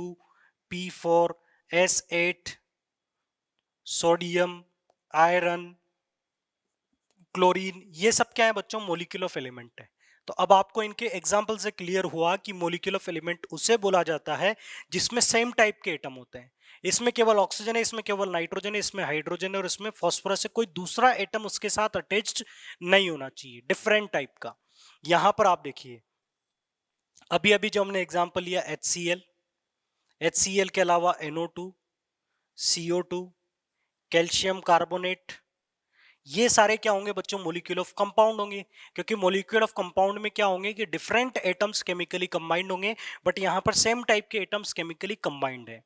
P4 S8 sodium iron chlorine, ये सब क्या है बच्चों? मॉलिक्यूल ऑफ एलिमेंट है। तो अब आपको इनके एग्जाम्पल से क्लियर हुआ कि मॉलिक्यूल ऑफ एलिमेंट उसे बोला जाता है जिसमें सेम टाइप के एटम होते हैं। इसमें केवल ऑक्सीजन है, इसमें केवल नाइट्रोजन है, इसमें हाइड्रोजन है, और इसमें फॉस्फोरस है। कोई दूसरा एटम उसके साथ अटैच्ड नहीं होना चाहिए, डिफरेंट टाइप का। यहां पर आप देखिए, अभी अभी जो हमने एग्जाम्पल लिया HCl के अलावा NO2 CO2 कैल्शियम कार्बोनेट, ये सारे क्या होंगे बच्चों? मॉलिक्यूल ऑफ कंपाउंड होंगे, क्योंकि मॉलिक्यूल ऑफ कंपाउंड में क्या होंगे कि डिफरेंट एटम्स केमिकली कंबाइंड होंगे, बट यहां पर सेम टाइप के एटम्स केमिकली कंबाइंड है।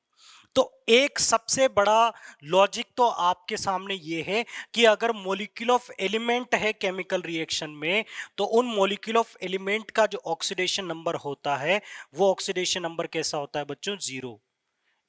तो एक सबसे बड़ा लॉजिक तो आपके सामने ये है कि अगर मॉलिक्यूल ऑफ एलिमेंट है केमिकल रिएक्शन में, तो उन मॉलिक्यूल ऑफ एलिमेंट का जो ऑक्सीडेशन नंबर होता है वो ऑक्सीडेशन नंबर कैसा होता है बच्चों? 0।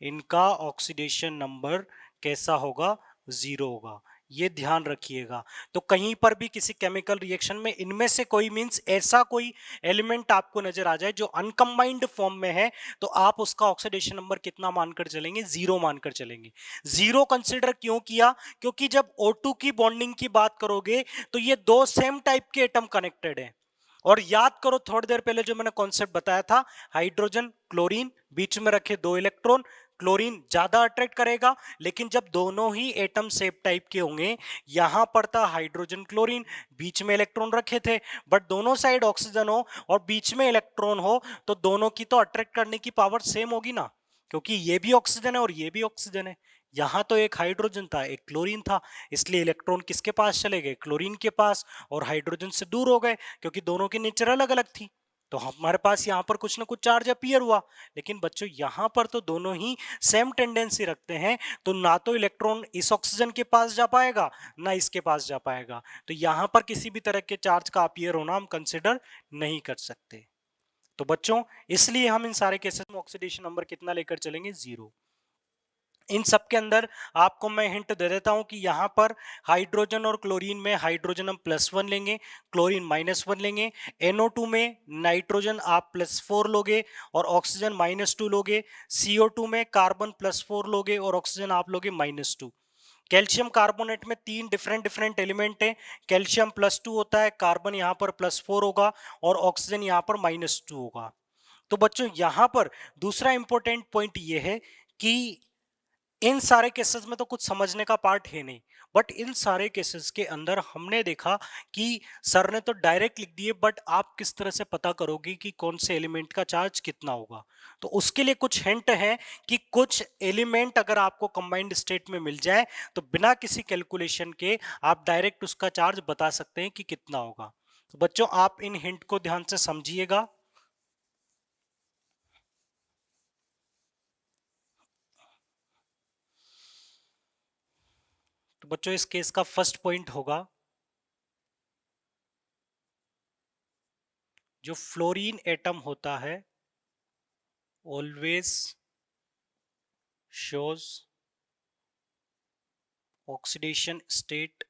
इनका ऑक्सीडेशन नंबर कैसा होगा? 0 होगा। ये ध्यान रखिएगा। तो कहीं पर भी किसी केमिकल रिएक्शन में इनमें से कोई, मींस ऐसा कोई एलिमेंट आपको नजर आ जाए जो अनकंबाइंड फॉर्म में है, तो आप उसका ऑक्सीडेशन नंबर कितना मानकर चलेंगे? 0 मानकर चलेंगे। 0 कंसिडर क्यों किया? क्योंकि जब O2 की बॉन्डिंग की बात करोगे तो ये दो सेम टाइप के एटम कनेक्टेड है। और याद करो थोड़ी देर पहले जो मैंने कॉन्सेप्ट बताया था, हाइड्रोजन क्लोरीन, बीच में रखे दो इलेक्ट्रॉन, क्लोरीन ज्यादा अट्रैक्ट करेगा। लेकिन जब दोनों ही एटम सेम टाइप के होंगे, यहां पर था हाइड्रोजन क्लोरीन, बीच में इलेक्ट्रॉन रखे थे, बट दोनों साइड ऑक्सीजन हो और बीच में इलेक्ट्रॉन हो, तो दोनों की तो अट्रैक्ट करने की पावर सेम होगी ना, क्योंकि ये भी ऑक्सीजन है और ये भी ऑक्सीजन है। यहां तो एक हाइड्रोजन था, एक क्लोरीन था, इसलिए इलेक्ट्रॉन किसके पास चले गए? क्लोरीन के पास, और हाइड्रोजन से दूर हो गए, क्योंकि दोनों की नेचर अलग अलग थी। तो हमारे पास यहाँ पर कुछ ना कुछ चार्ज अपीयर हुआ। लेकिन बच्चों यहाँ पर तो दोनों ही सेम टेंडेंसी रखते हैं, तो ना तो इलेक्ट्रॉन इस ऑक्सीजन के पास जा पाएगा ना इसके पास जा पाएगा। तो यहाँ पर किसी भी तरह के चार्ज का अपीयर होना हम कंसिडर नहीं कर सकते। तो बच्चों इसलिए हम इन सारे केसेस में ऑक्सीडेशन नंबर कितना लेकर चलेंगे? 0। इन सब के अंदर आपको मैं हिंट दे देता हूं कि यहाँ पर हाइड्रोजन और क्लोरीन में हाइड्रोजन हम +1 लेंगे, क्लोरीन -1 लेंगे। NO2 में नाइट्रोजन आप +4 लोगे और ऑक्सीजन -2 लोगे। CO2 में कार्बन +4 लोगे और ऑक्सीजन आप लोगे -2। कैल्शियम कार्बोनेट में 3 डिफरेंट डिफरेंट एलिमेंट हैं। कैल्शियम +2 होता है, कार्बन यहाँ पर +4 होगा और ऑक्सीजन यहाँ पर -2 होगा। तो बच्चों यहाँ पर दूसरा इंपॉर्टेंट पॉइंट ये है कि इन सारे केसेस में तो कुछ समझने का पार्ट है नहीं, बट इन सारे केसेस के अंदर हमने देखा कि सर ने तो डायरेक्ट लिख दिए, बट आप किस तरह से पता करोगे कि कौन से एलिमेंट का चार्ज कितना होगा। तो उसके लिए कुछ हिंट है कि कुछ एलिमेंट अगर आपको कंबाइंड स्टेट में मिल जाए तो बिना किसी कैलकुलेशन के आप डायरेक्ट उसका चार्ज बता सकते हैं कि कितना होगा। तो बच्चों आप इन हिंट को ध्यान से समझिएगा। तो बच्चों इस केस का फर्स्ट पॉइंट होगा, जो फ्लोरीन एटम होता है always shows oxidation state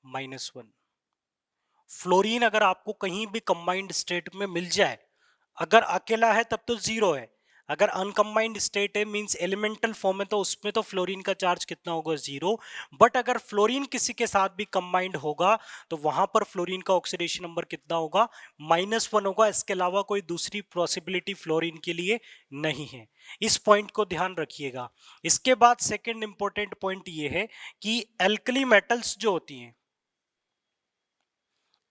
-1। Fluorine अगर आपको कहीं भी कंबाइंड स्टेट में मिल जाए, अगर अकेला है तब तो 0 है, अगर अनकंबाइंड स्टेट है मींस एलिमेंटल फॉर्म है तो उसमें तो फ्लोरीन का चार्ज कितना होगा 0। बट अगर फ्लोरीन किसी के साथ भी कंबाइंड होगा तो वहां पर फ्लोरीन का ऑक्सीडेशन नंबर कितना होगा, -1 होगा। इसके अलावा कोई दूसरी पॉसिबिलिटी फ्लोरीन के लिए नहीं है। इस पॉइंट को ध्यान रखिएगा। इसके बाद सेकेंड इंपॉर्टेंट पॉइंट ये है कि एल्कली मेटल्स जो होती हैं,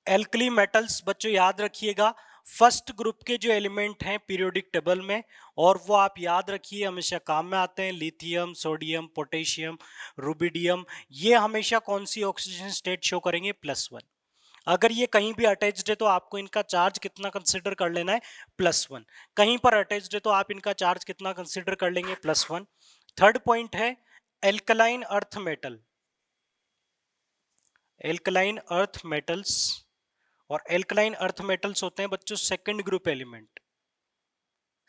एल्कली मेटल्स बच्चों याद रखिएगा फर्स्ट ग्रुप के जो एलिमेंट हैं पीरियोडिक टेबल में, और वो आप याद रखिए हमेशा काम में आते हैं। लिथियम, सोडियम, पोटेशियम, रुबिडियम, ये हमेशा कौन सी ऑक्सीजन स्टेट शो करेंगे, +1। अगर ये कहीं भी अटैच्ड है तो आपको इनका चार्ज कितना कंसिडर कर लेना है, +1। कहीं पर अटैच्ड है तो आप इनका चार्ज कितना कंसिडर कर लेंगे, +1। थर्ड पॉइंट है alkaline earth metal, alkaline earth metals, और एल्कलाइन अर्थ मेटल्स होते हैं बच्चों second group element.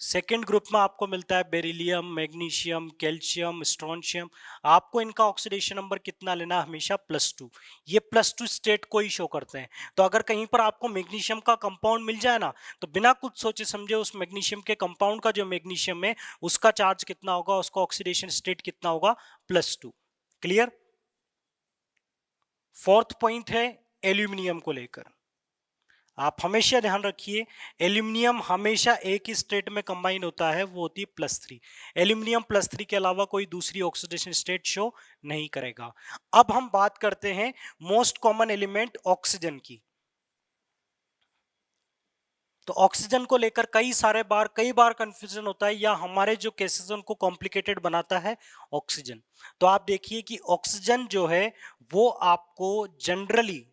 Second group में आपको मिलता है बेरिलियम, मैग्नीशियम, कैल्शियम, स्ट्रोंशियम। आपको इनका ऑक्सीडेशन नंबर कितना लेना है, हमेशा +2। ये +2 स्टेट को ही शो करते हैं। तो अगर कहीं पर आपको मैग्नीशियम का कंपाउंड मिल जाए ना, तो बिना कुछ सोचे समझे उस मैग्नीशियम के कंपाउंड का जो मैग्नीशियम है उसका चार्ज कितना होगा, उसका ऑक्सीडेशन स्टेट कितना होगा, +2। क्लियर। फोर्थ पॉइंट है एल्यूमिनियम को लेकर। आप हमेशा ध्यान रखिए एल्यूमिनियम हमेशा एक ही स्टेट में कंबाइन होता है, वो होती है +3। एल्यूमिनियम +3 के अलावा कोई दूसरी ऑक्सीडेशन स्टेट शो नहीं करेगा। अब हम बात करते हैं मोस्ट कॉमन एलिमेंट ऑक्सीजन की। तो ऑक्सीजन को लेकर कई बार कंफ्यूजन होता है, या हमारे जो केसेस उनको कॉम्प्लिकेटेड बनाता है ऑक्सीजन। तो आप देखिए कि ऑक्सीजन जो है वो आपको जनरली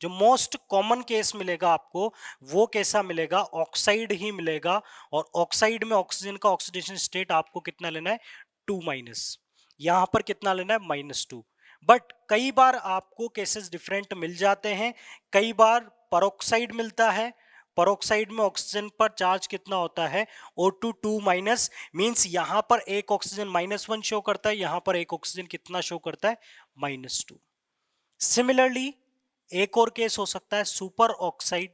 जो मोस्ट कॉमन केस मिलेगा आपको, वो कैसा मिलेगा, ऑक्साइड ही मिलेगा। और ऑक्साइड में ऑक्सीजन का ऑक्सीडेशन स्टेट आपको कितना लेना है, 2-। यहां पर कितना लेना है, -2। बट कई बार आपको केसेस डिफरेंट मिल जाते हैं। कई बार परोक्साइड मिलता है, परोक्साइड में ऑक्सीजन पर चार्ज कितना होता है, O2 2- मींस यहां पर एक ऑक्सीजन -1 शो करता है, यहां पर एक ऑक्सीजन कितना शो करता है, -2। सिमिलरली एक और केस हो सकता है सुपर ऑक्साइड।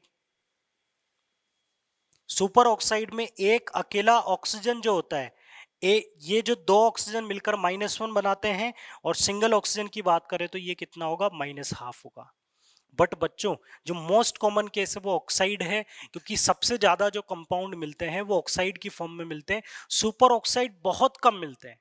सुपर ऑक्साइड में एक अकेला ऑक्सीजन जो होता है, ये जो दो ऑक्सीजन मिलकर -1 बनाते हैं, और सिंगल ऑक्सीजन की बात करें तो ये कितना होगा, -1/2 होगा। बट बच्चों जो मोस्ट कॉमन केस है वो ऑक्साइड है, क्योंकि सबसे ज्यादा जो कंपाउंड मिलते हैं वो ऑक्साइड की फॉर्म में मिलते हैं, सुपर ऑक्साइड बहुत कम मिलते हैं।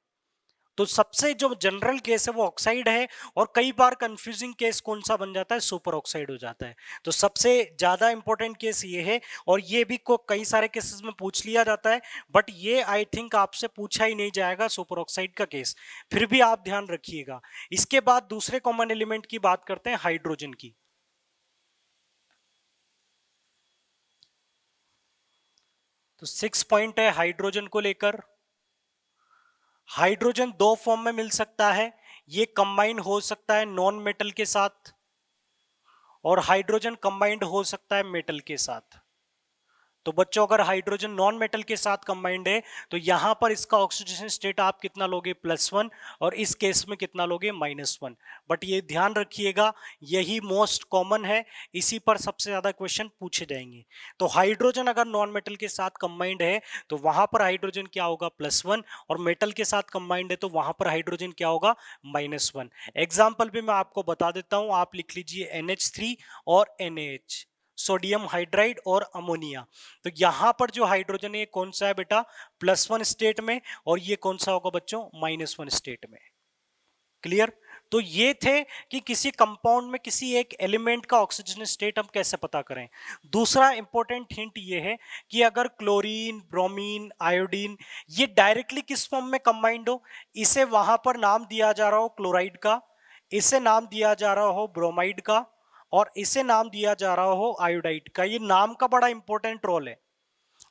तो सबसे जो जनरल केस है वो ऑक्साइड है, और कई बार कंफ्यूजिंग केस कौन सा बन जाता है, सुपर ऑक्साइड हो जाता है। तो सबसे ज्यादा इंपॉर्टेंट केस ये है, और ये भी को कई सारे केसेस में पूछ लिया जाता है, बट ये आई थिंक आपसे पूछा ही नहीं जाएगा सुपर ऑक्साइड का केस, फिर भी आप ध्यान रखिएगा। इसके बाद दूसरे कॉमन एलिमेंट की बात करते हैं, हाइड्रोजन की। तो 6 पॉइंट है हाइड्रोजन को लेकर। हाइड्रोजन दो फॉर्म में मिल सकता है, ये कंबाइन हो सकता है नॉन मेटल के साथ, और हाइड्रोजन कंबाइंड हो सकता है मेटल के साथ। तो बच्चों अगर हाइड्रोजन नॉन मेटल के साथ कंबाइंड है तो यहां पर इसका ऑक्सीडेशन स्टेट आप कितना लोगे +1 और इस केस में कितना लोगे -1। बट ये ध्यान रखिएगा यही मोस्ट कॉमन है, इसी पर सबसे ज्यादा क्वेश्चन पूछे जाएंगे। तो हाइड्रोजन अगर नॉन मेटल के साथ कंबाइंड है तो वहां पर हाइड्रोजन क्या होगा +1 और मेटल के साथ कंबाइंड है तो वहां पर हाइड्रोजन क्या होगा -1। एग्जाम्पल भी मैं आपको बता देता हूं, आप लिख लीजिए NH3 और NaH, सोडियम हाइड्राइड और अमोनिया। तो यहां पर जो हाइड्रोजन है कौन सा है बेटा +1 स्टेट में और ये कौन सा होगा बच्चों -1 स्टेट में। क्लियर। तो ये थे कि किसी कंपाउंड में किसी एक एलिमेंट का ऑक्सीजन स्टेट हम कैसे पता करें। दूसरा इंपॉर्टेंट हिंट ये है कि अगर क्लोरीन, ब्रोमीन, आयोडीन ये डायरेक्टली किस फॉर्म में कंबाइंड हो, इसे वहां पर नाम दिया जा रहा हो क्लोराइड का, इसे नाम दिया जा रहा हो ब्रोमाइड का और इसे नाम दिया जा रहा हो आयोडाइड का। ये नाम का बड़ा इंपॉर्टेंट रोल है।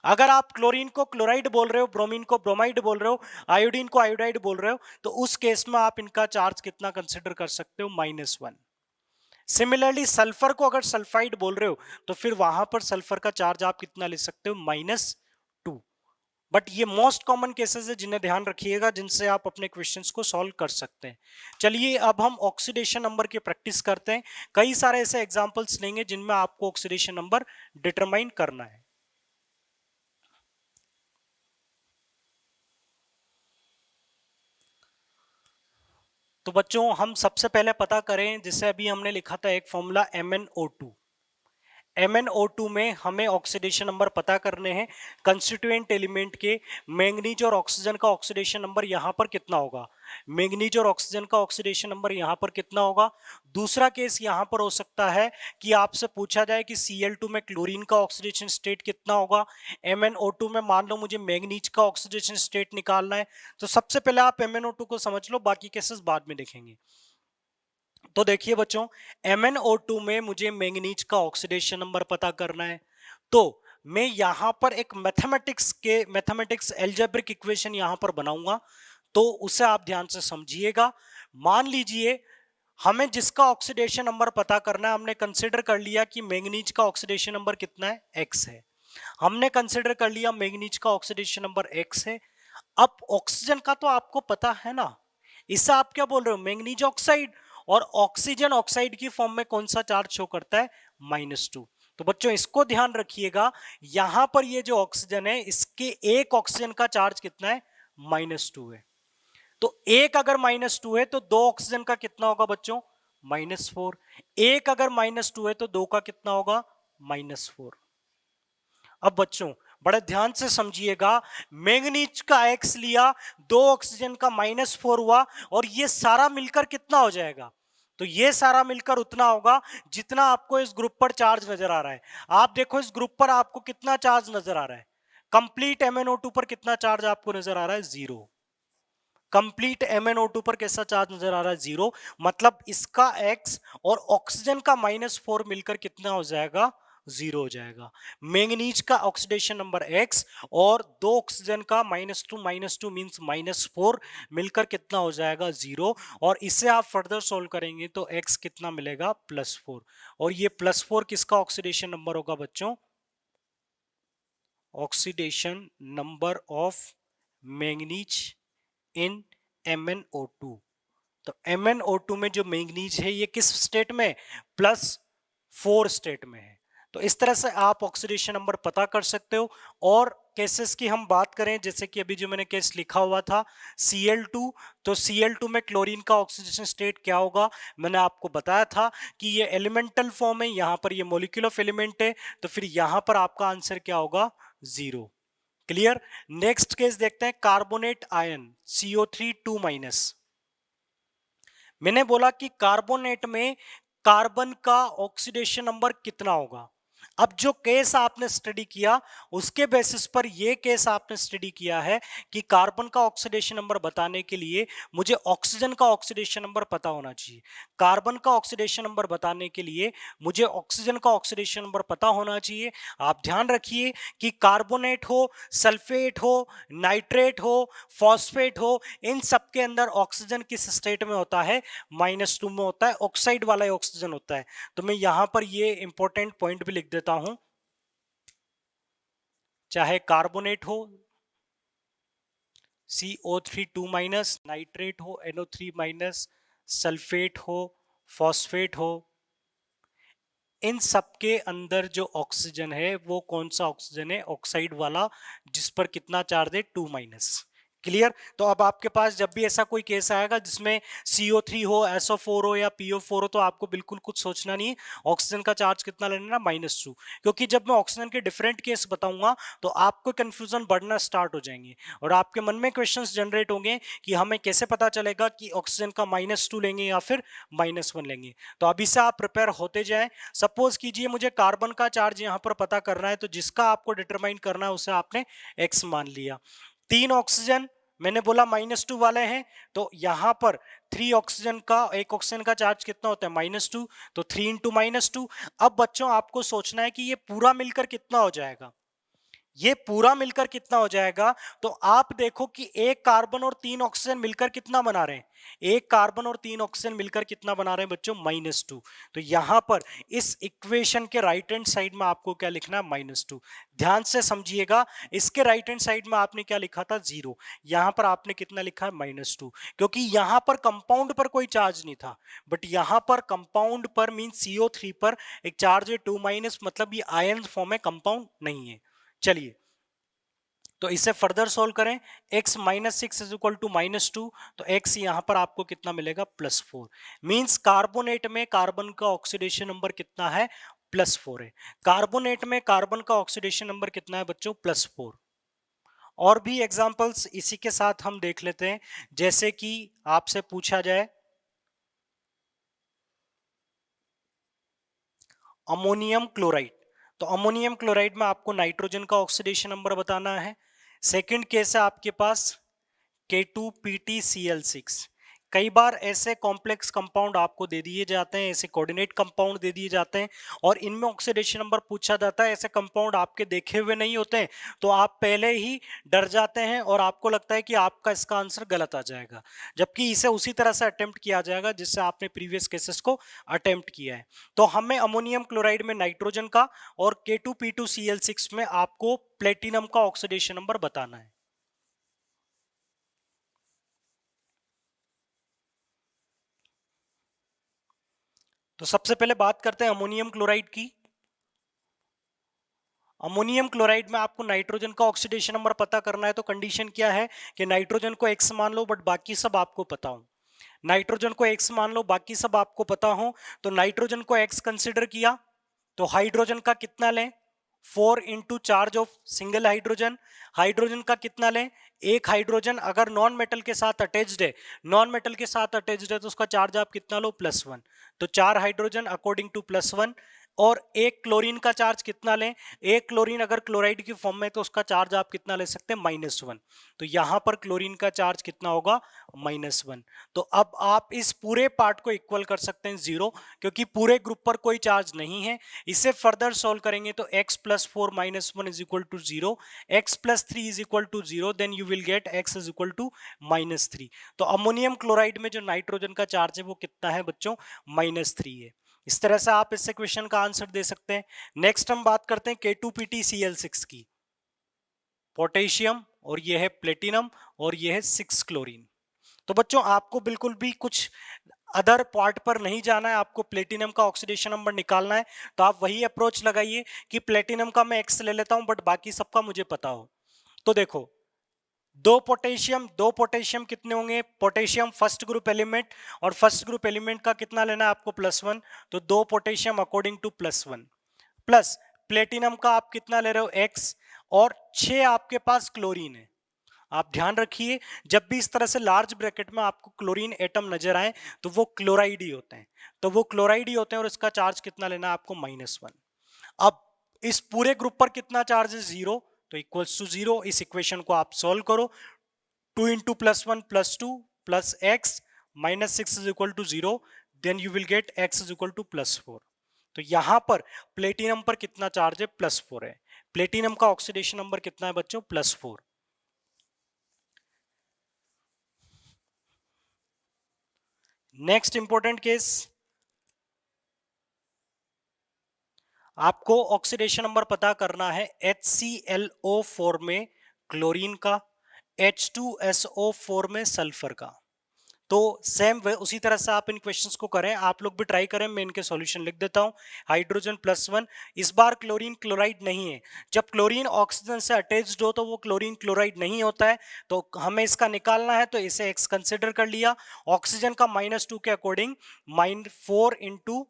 अगर आप क्लोरीन को क्लोराइड बोल रहे हो, ब्रोमीन को ब्रोमाइड बोल रहे हो, आयोडीन को आयोडाइड बोल रहे हो, तो उस केस में आप इनका चार्ज कितना कंसिडर कर सकते हो -1। सिमिलरली सल्फर को अगर सल्फाइड बोल रहे हो तो फिर वहां पर सल्फर का चार्ज आप कितना ले सकते हो -2। बट ये मोस्ट कॉमन केसेस है जिन्हें ध्यान रखिएगा, जिनसे आप अपने क्वेश्चंस को सॉल्व कर सकते हैं। चलिए अब हम ऑक्सीडेशन नंबर की प्रैक्टिस करते हैं। कई सारे ऐसे एग्जांपल्स लेंगे जिनमें आपको ऑक्सीडेशन नंबर डिटरमाइन करना है। तो बच्चों हम सबसे पहले पता करें, जिसे अभी हमने लिखा था एक फॉर्मूला MnO2। MnO2 में हमें ऑक्सीडेशन नंबर पता करने हैं कंस्टिट्यूएंट एलिमेंट के। मैंगनीज और ऑक्सीजन का ऑक्सीडेशन नंबर यहाँ पर कितना होगा, मैंगनीज और ऑक्सीजन का ऑक्सीडेशन नंबर यहाँ पर कितना होगा। दूसरा केस यहाँ पर हो सकता है कि आपसे पूछा जाए कि Cl2 में क्लोरीन का ऑक्सीडेशन स्टेट कितना होगा, MnO2 में मान लो मुझे मैंगनीज का ऑक्सीडेशन स्टेट निकालना है। तो सबसे पहले आप MnO2 को समझ लो, बाकी केसेस बाद में देखेंगे। तो देखिए बच्चों MnO2 में मुझे मैंगनीज का ऑक्सीडेशन नंबर पता करना है, तो मैं यहां पर एक मैथमेटिक्स एल्जेब्रिक इक्वेशन यहां पर बनाऊंगा, तो उसे आप ध्यान से समझिएगा। मान लीजिए हमें जिसका ऑक्सीडेशन नंबर पता करना है, हमने कंसीडर कर लिया कि मैंगनीज का ऑक्सीडेशन नंबर कितना है, x है। हमने कंसीडर कर लिया मैंगनीज का ऑक्सीडेशन नंबर x है। अब ऑक्सीजन का तो आपको पता है ना, इससे आप क्या बोल रहे हो मैंगनीज ऑक्साइड, और ऑक्सीजन ऑक्साइड की फॉर्म में कौन सा चार्ज शो करता है -2। तो बच्चों इसको ध्यान रखिएगा, यहां पर ये जो ऑक्सीजन है इसके एक ऑक्सीजन का चार्ज कितना है -2 है। तो एक अगर -2 है तो दो ऑक्सीजन का कितना होगा बच्चों -4। एक अगर -2 है तो दो का कितना होगा -4। अब बच्चों बड़े ध्यान से समझिएगा, मैंगनीज का x लिया, दो ऑक्सीजन का -4 हुआ, और ये सारा मिलकर कितना हो जाएगा, तो ये सारा मिलकर उतना होगा जितना आपको इस ग्रुप पर चार्ज नजर आ रहा है। आप देखो इस ग्रुप पर आपको कितना चार्ज नजर आ रहा है, कंप्लीट MnO2 पर कितना चार्ज आपको नजर आ रहा है 0। कंप्लीट MnO2 पर कैसा चार्ज नजर आ रहा है 0, मतलब इसका x और ऑक्सीजन का -4 मिलकर कितना हो जाएगा 0 हो जाएगा। मैंगनीज का ऑक्सीडेशन नंबर x और दो ऑक्सीजन का -2 मींस -4 मिलकर कितना हो जाएगा 0, और इसे आप फर्दर सोल्व करेंगे तो x कितना मिलेगा +4, और ये +4 किसका ऑक्सीडेशन नंबर होगा बच्चों, oxidation number of manganese in MnO2। तो MnO2 में जो मैंगनीज है ये किस स्टेट में, +4 स्टेट में है। तो इस तरह से आप ऑक्सीडेशन नंबर पता कर सकते हो। और केसेस की हम बात करें, जैसे कि अभी जो मैंने केस लिखा हुआ था Cl2, तो Cl2 में क्लोरीन का ऑक्सीडेशन स्टेट क्या होगा, मैंने आपको बताया था कि ये एलिमेंटल फॉर्म है, यहाँ पर ये मॉलिक्यूल ऑफ एलिमेंट है, तो फिर यहाँ पर आपका आंसर क्या होगा 0। क्लियर। नेक्स्ट केस देखते हैं, कार्बोनेट आयन CO3 2-। मैंने बोला कि कार्बोनेट में कार्बन का ऑक्सीडेशन नंबर कितना होगा। अब जो केस आपने स्टडी किया उसके बेसिस पर यह केस आपने स्टडी किया है कि कार्बन का ऑक्सीडेशन नंबर बताने के लिए मुझे ऑक्सीजन का ऑक्सीडेशन नंबर पता होना चाहिए, कार्बन का ऑक्सीडेशन नंबर बताने के लिए मुझे ऑक्सीजन का ऑक्सीडेशन नंबर पता होना चाहिए। आप ध्यान रखिए कि कार्बोनेट हो, सल्फेट हो, नाइट्रेट हो, फॉस्फेट हो, इन सब के अंदर ऑक्सीजन किस स्टेट में होता है, -2 में होता है, ऑक्साइड वाला ऑक्सीजन होता है। तो मैं यहां पर ये इंपॉर्टेंट पॉइंट भी लिख देता हूं, चाहे कार्बोनेट हो CO3 2 माइनस, नाइट्रेट हो NO3 माइनस, सल्फेट हो, फॉस्फेट हो, इन सबके अंदर जो ऑक्सीजन है वो कौन सा ऑक्सीजन है? ऑक्साइड वाला, जिस पर कितना चार्ज है? 2 माइनस। क्लियर? तो अब आपके पास जब भी ऐसा कोई केस आएगा जिसमें CO3 हो, SO4 हो या PO4 हो, तो आपको बिल्कुल कुछ सोचना नहीं, ऑक्सीजन का चार्ज कितना लेना है? -2। क्योंकि जब मैं ऑक्सीजन के डिफरेंट केस बताऊंगा तो आपको कंफ्यूजन बढ़ना स्टार्ट हो जाएंगे और आपके मन में क्वेश्चंस जनरेट होंगे कि हमें कैसे पता चलेगा कि ऑक्सीजन का -2 लेंगे या फिर -1 लेंगे। तो अभी से आप प्रिपेयर होते जाएं। सपोज कीजिए मुझे कार्बन का चार्ज यहाँ पर पता करना है, तो जिसका आपको डिटरमाइन करना है उसे आपने x मान लिया। 3 ऑक्सीजन मैंने बोला -2 वाले हैं, तो यहां पर 3 ऑक्सीजन का, एक ऑक्सीजन का चार्ज कितना होता है? -2, तो 3 इंटू -2। अब बच्चों आपको सोचना है कि ये पूरा मिलकर कितना हो जाएगा, ये पूरा मिलकर कितना हो जाएगा। तो आप देखो कि एक कार्बन और 3 ऑक्सीजन मिलकर कितना बना रहे हैं? एक कार्बन और 3 ऑक्सीजन मिलकर कितना बना रहे हैं बच्चों? -2। तो यहां पर इस इक्वेशन के राइट हैंड साइड में आपको क्या लिखना है? -2। ध्यान से समझिएगा, इसके राइट हैंड साइड में आपने क्या लिखा था? 0। यहां पर आपने कितना लिखा है? -2, क्योंकि यहां पर कंपाउंड पर कोई चार्ज नहीं था, बट यहां पर कंपाउंड पर मीन CO3 पर एक चार्ज है 2-, मतलब ये आयन फॉर्म है, कंपाउंड नहीं है। चलिए तो इसे फर्दर सोल्व करें, x -6 इज इक्वल टू -2, तो x यहां पर आपको कितना मिलेगा? +4। मींस कार्बोनेट में कार्बन का ऑक्सीडेशन नंबर कितना है? +4 है। कार्बोनेट में कार्बन का ऑक्सीडेशन नंबर कितना है बच्चों? +4। और भी एग्जांपल्स इसी के साथ हम देख लेते हैं, जैसे कि आपसे पूछा जाए अमोनियम क्लोराइड, तो अमोनियम क्लोराइड में आपको नाइट्रोजन का ऑक्सीडेशन नंबर बताना है। सेकंड केस है आपके पास K2PtCl6। कई बार ऐसे कॉम्प्लेक्स कंपाउंड आपको दे दिए जाते हैं, ऐसे कोऑर्डिनेट कंपाउंड दे दिए जाते हैं और इनमें ऑक्सीडेशन नंबर पूछा जाता है। ऐसे कंपाउंड आपके देखे हुए नहीं होते हैं, तो आप पहले ही डर जाते हैं और आपको लगता है कि आपका इसका आंसर गलत आ जाएगा, जबकि इसे उसी तरह से अटेम्प्ट किया जाएगा जिससे आपने प्रीवियस केसेस को अटेम्प्ट किया है। तो हमें अमोनियम क्लोराइड में नाइट्रोजन का और K2P2Cl6 में आपको प्लेटिनम का ऑक्सीडेशन नंबर बताना है। तो सबसे पहले बात करते हैं अमोनियम क्लोराइड की। अमोनियम क्लोराइड में आपको नाइट्रोजन का ऑक्सीडेशन नंबर पता करना है, तो कंडीशन क्या है कि नाइट्रोजन को x मान लो बट बाकी सब आपको पता हो। नाइट्रोजन को x मान लो, बाकी सब आपको पता हो, तो नाइट्रोजन को x कंसिडर किया, तो हाइड्रोजन का कितना लें? 4 into charge of single hydrogen. Hydrogen का कितना लें? एक हाइड्रोजन अगर नॉन मेटल के साथ अटैच्ड है, नॉन मेटल के साथ अटैच्ड है तो उसका चार्ज आप कितना लो? +1। तो 4 हाइड्रोजन अकॉर्डिंग टू +1। और एक क्लोरीन का चार्ज कितना लें? एक क्लोरीन अगर क्लोराइड की फॉर्म में तो उसका चार्ज आप कितना ले सकते हैं? -1। तो यहां पर क्लोरीन का चार्ज कितना होगा? -1। तो अब आप इस पूरे पार्ट को इक्वल कर सकते हैं 0, क्योंकि पूरे ग्रुप पर कोई चार्ज नहीं है। इसे फर्दर सॉल्व करेंगे तो x + 4 - 1 is equal to 0, x + 3 is equal to 0, then you will get x is equal to -3। तो अमोनियम क्लोराइड में जो नाइट्रोजन का चार्ज है वो कितना है बच्चों? -3 है। इस तरह से आप इससे क्वेश्चन का आंसर दे सकते हैं। नेक्स्ट हम बात करते हैं K2PtCl6 की। पोटेशियम और ये है प्लेटिनम और ये है 6 क्लोरीन। तो बच्चों आपको बिल्कुल भी कुछ अदर पार्ट पर नहीं जाना है, आपको प्लेटिनम का ऑक्सीडेशन नंबर निकालना है। तो आप वही अप्रोच लगाइए कि प्लेटिनम का मैं एक्स ले लेता हूं बट बाकी सबका मुझे पता हो। तो देखो, दो पोटेशियम कितने होंगे? पोटेशियम फर्स्ट ग्रुप एलिमेंट, और फर्स्ट ग्रुप एलिमेंट का कितना लेना है आपको? +1। तो 2 potassium according to +1, plus platinum का आप कितना ले रहे हो? x। और 6 आपके पास क्लोरीन है। आप ध्यान रखिए, जब भी इस तरह से लार्ज ब्रैकेट में आपको क्लोरीन एटम नजर आए तो वो क्लोराइड ही होते हैं, तो वो क्लोराइड ही होते हैं और इसका चार्ज कितना लेना है आपको? -1। अब इस पूरे ग्रुप पर कितना चार्ज है? 0, तो इक्वल्स टू 0। इस इक्वेशन को आप सॉल्व करो, 2 into +1 +2 plus x -6 is equal to 0, then you will get x is equal to +4। तो यहां पर प्लेटिनम पर कितना चार्ज है? +4 है। प्लेटिनम का ऑक्सीडेशन नंबर कितना है बच्चों? +4। नेक्स्ट इंपॉर्टेंट केस, आपको ऑक्सीडेशन नंबर पता करना है HClO4 में क्लोरीन का, H2SO4 में सल्फर का। तो सेम वे उसी तरह से आप इन क्वेश्चंस को करें, आप लोग भी ट्राई करें। मैं इनके सॉल्यूशन लिख देता हूं। हाइड्रोजन +1, इस बार क्लोरीन क्लोराइड नहीं है। जब क्लोरीन ऑक्सीजन से अटैच्ड हो तो वो क्लोरीन क्लोराइड नहीं होता है, तो हमें इसका निकालना है, तो इसे एक्स कंसिडर कर लिया। ऑक्सीजन का -2 के according -4 into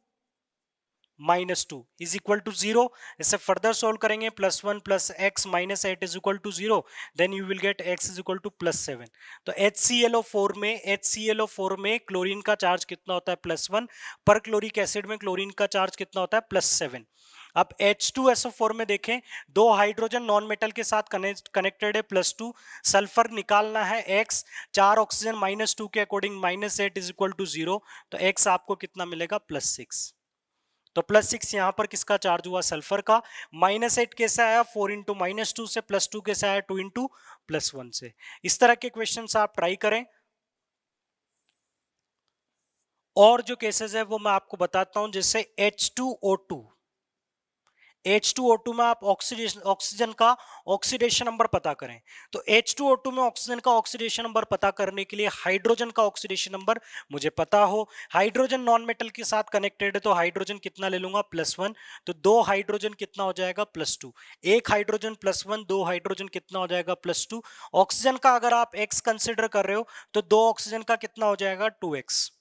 -2 is equal to 0। इसे फर्दर सोल्व करेंगे, +1 + x - 8 is equal to 0, then you will get x is equal to +7। तो HClO4 में क्लोरीन का चार्ज कितना होता है? +1। पर क्लोरिक एसिड में क्लोरीन का चार्ज कितना होता है? +7। अब H2SO4 में देखें, दो हाइड्रोजन नॉन मेटल के साथ कनेक्टेड है, +2। सल्फर निकालना है x, 4 ऑक्सीजन -2 के अकॉर्डिंग -8 इज इक्वल टू 0, तो x आपको कितना मिलेगा? +6। तो +6 यहां पर किसका चार्ज हुआ? सल्फर का। -8 कैसे आया? 4 इंटू -2 से, +2 कैसे आया? 2 इंटू +1 से। इस तरह के क्वेश्चन आप ट्राई करें। और जो केसेस है वो मैं आपको बताता हूं, जैसे H2O2 में आप ऑक्सीजन का ऑक्सीडेशन नंबर पता करें। तो H2O2 में ऑक्सीजन का ऑक्सीडेशन नंबर पता करने के लिए हाइड्रोजन का ऑक्सीडेशन नंबर मुझे पता हो। हाइड्रोजन नॉन मेटल के साथ कनेक्टेड है, तो हाइड्रोजन कितना ले लूंगा? +1। तो 2 हाइड्रोजन कितना हो जाएगा? +2। एक हाइड्रोजन +1, 2 हाइड्रोजन कितना हो जाएगा? +2। ऑक्सीजन का अगर आप x कंसिडर कर रहे हो, तो 2 ऑक्सीजन का कितना हो जाएगा? 2x।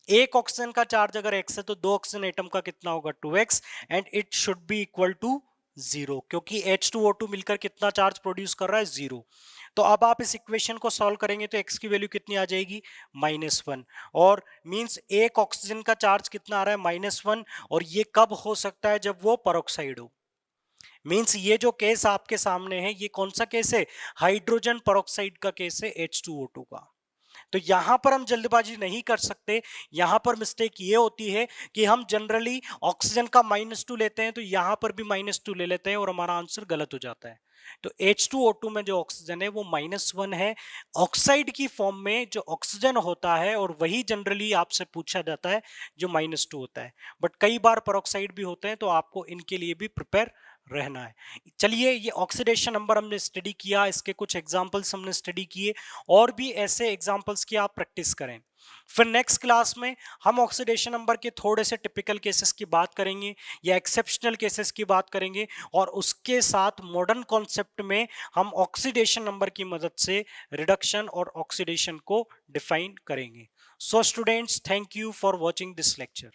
एक ऑक्सीजन का चार्ज अगर x है, तो 2 ऑक्सीजन एटम का कितना होगा? 2x, and it should be equal to 0, क्योंकि H2O2 मिलकर कितना चार्ज प्रोड्यूस कर रहा है? 0। तो अब आप इस इक्वेशन को सॉल्व करेंगे तो x की वैल्यू कितनी आ जाएगी? -1। और मींस एक ऑक्सीजन का चार्ज कितना आ रहा है? -1। और ये कब हो सकता है? जब वो पेरोक्साइड हो। मींस ये जो केस आपके सामने है, ये कौन सा केस है? हाइड्रोजन पेरोक्साइड का केस है, H2O2 का। तो यहां पर हम जल्दबाजी नहीं कर सकते। यहां पर मिस्टेक ये होती है कि हम जनरली ऑक्सीजन का -2 लेते हैं, तो यहां पर भी -2 ले लेते हैं और हमारा आंसर गलत हो जाता है। तो H2O2 में जो ऑक्सीजन है वो -1 है, ऑक्साइड की फॉर्म में जो ऑक्सीजन होता है, और वही जनरली आपसे पूछा जाता है जो -2 होता है। बट कई बार पेरोक्साइड भी होते हैं, तो आपको इनके लिए भी प्रिपेयर रहना है। चलिए, ये ऑक्सीडेशन नंबर हमने स्टडी किया, इसके कुछ एग्जांपल्स हमने स्टडी किए, और भी ऐसे एग्जांपल्स की आप प्रैक्टिस करें। फिर नेक्स्ट क्लास में हम ऑक्सीडेशन नंबर के थोड़े से टिपिकल केसेस की बात करेंगे या एक्सेप्शनल केसेस की बात करेंगे, और उसके साथ मॉडर्न कॉन्सेप्ट में हम ऑक्सीडेशन नंबर की मदद से रिडक्शन और ऑक्सीडेशन को डिफाइन करेंगे। So students, thank you for watching this lecture.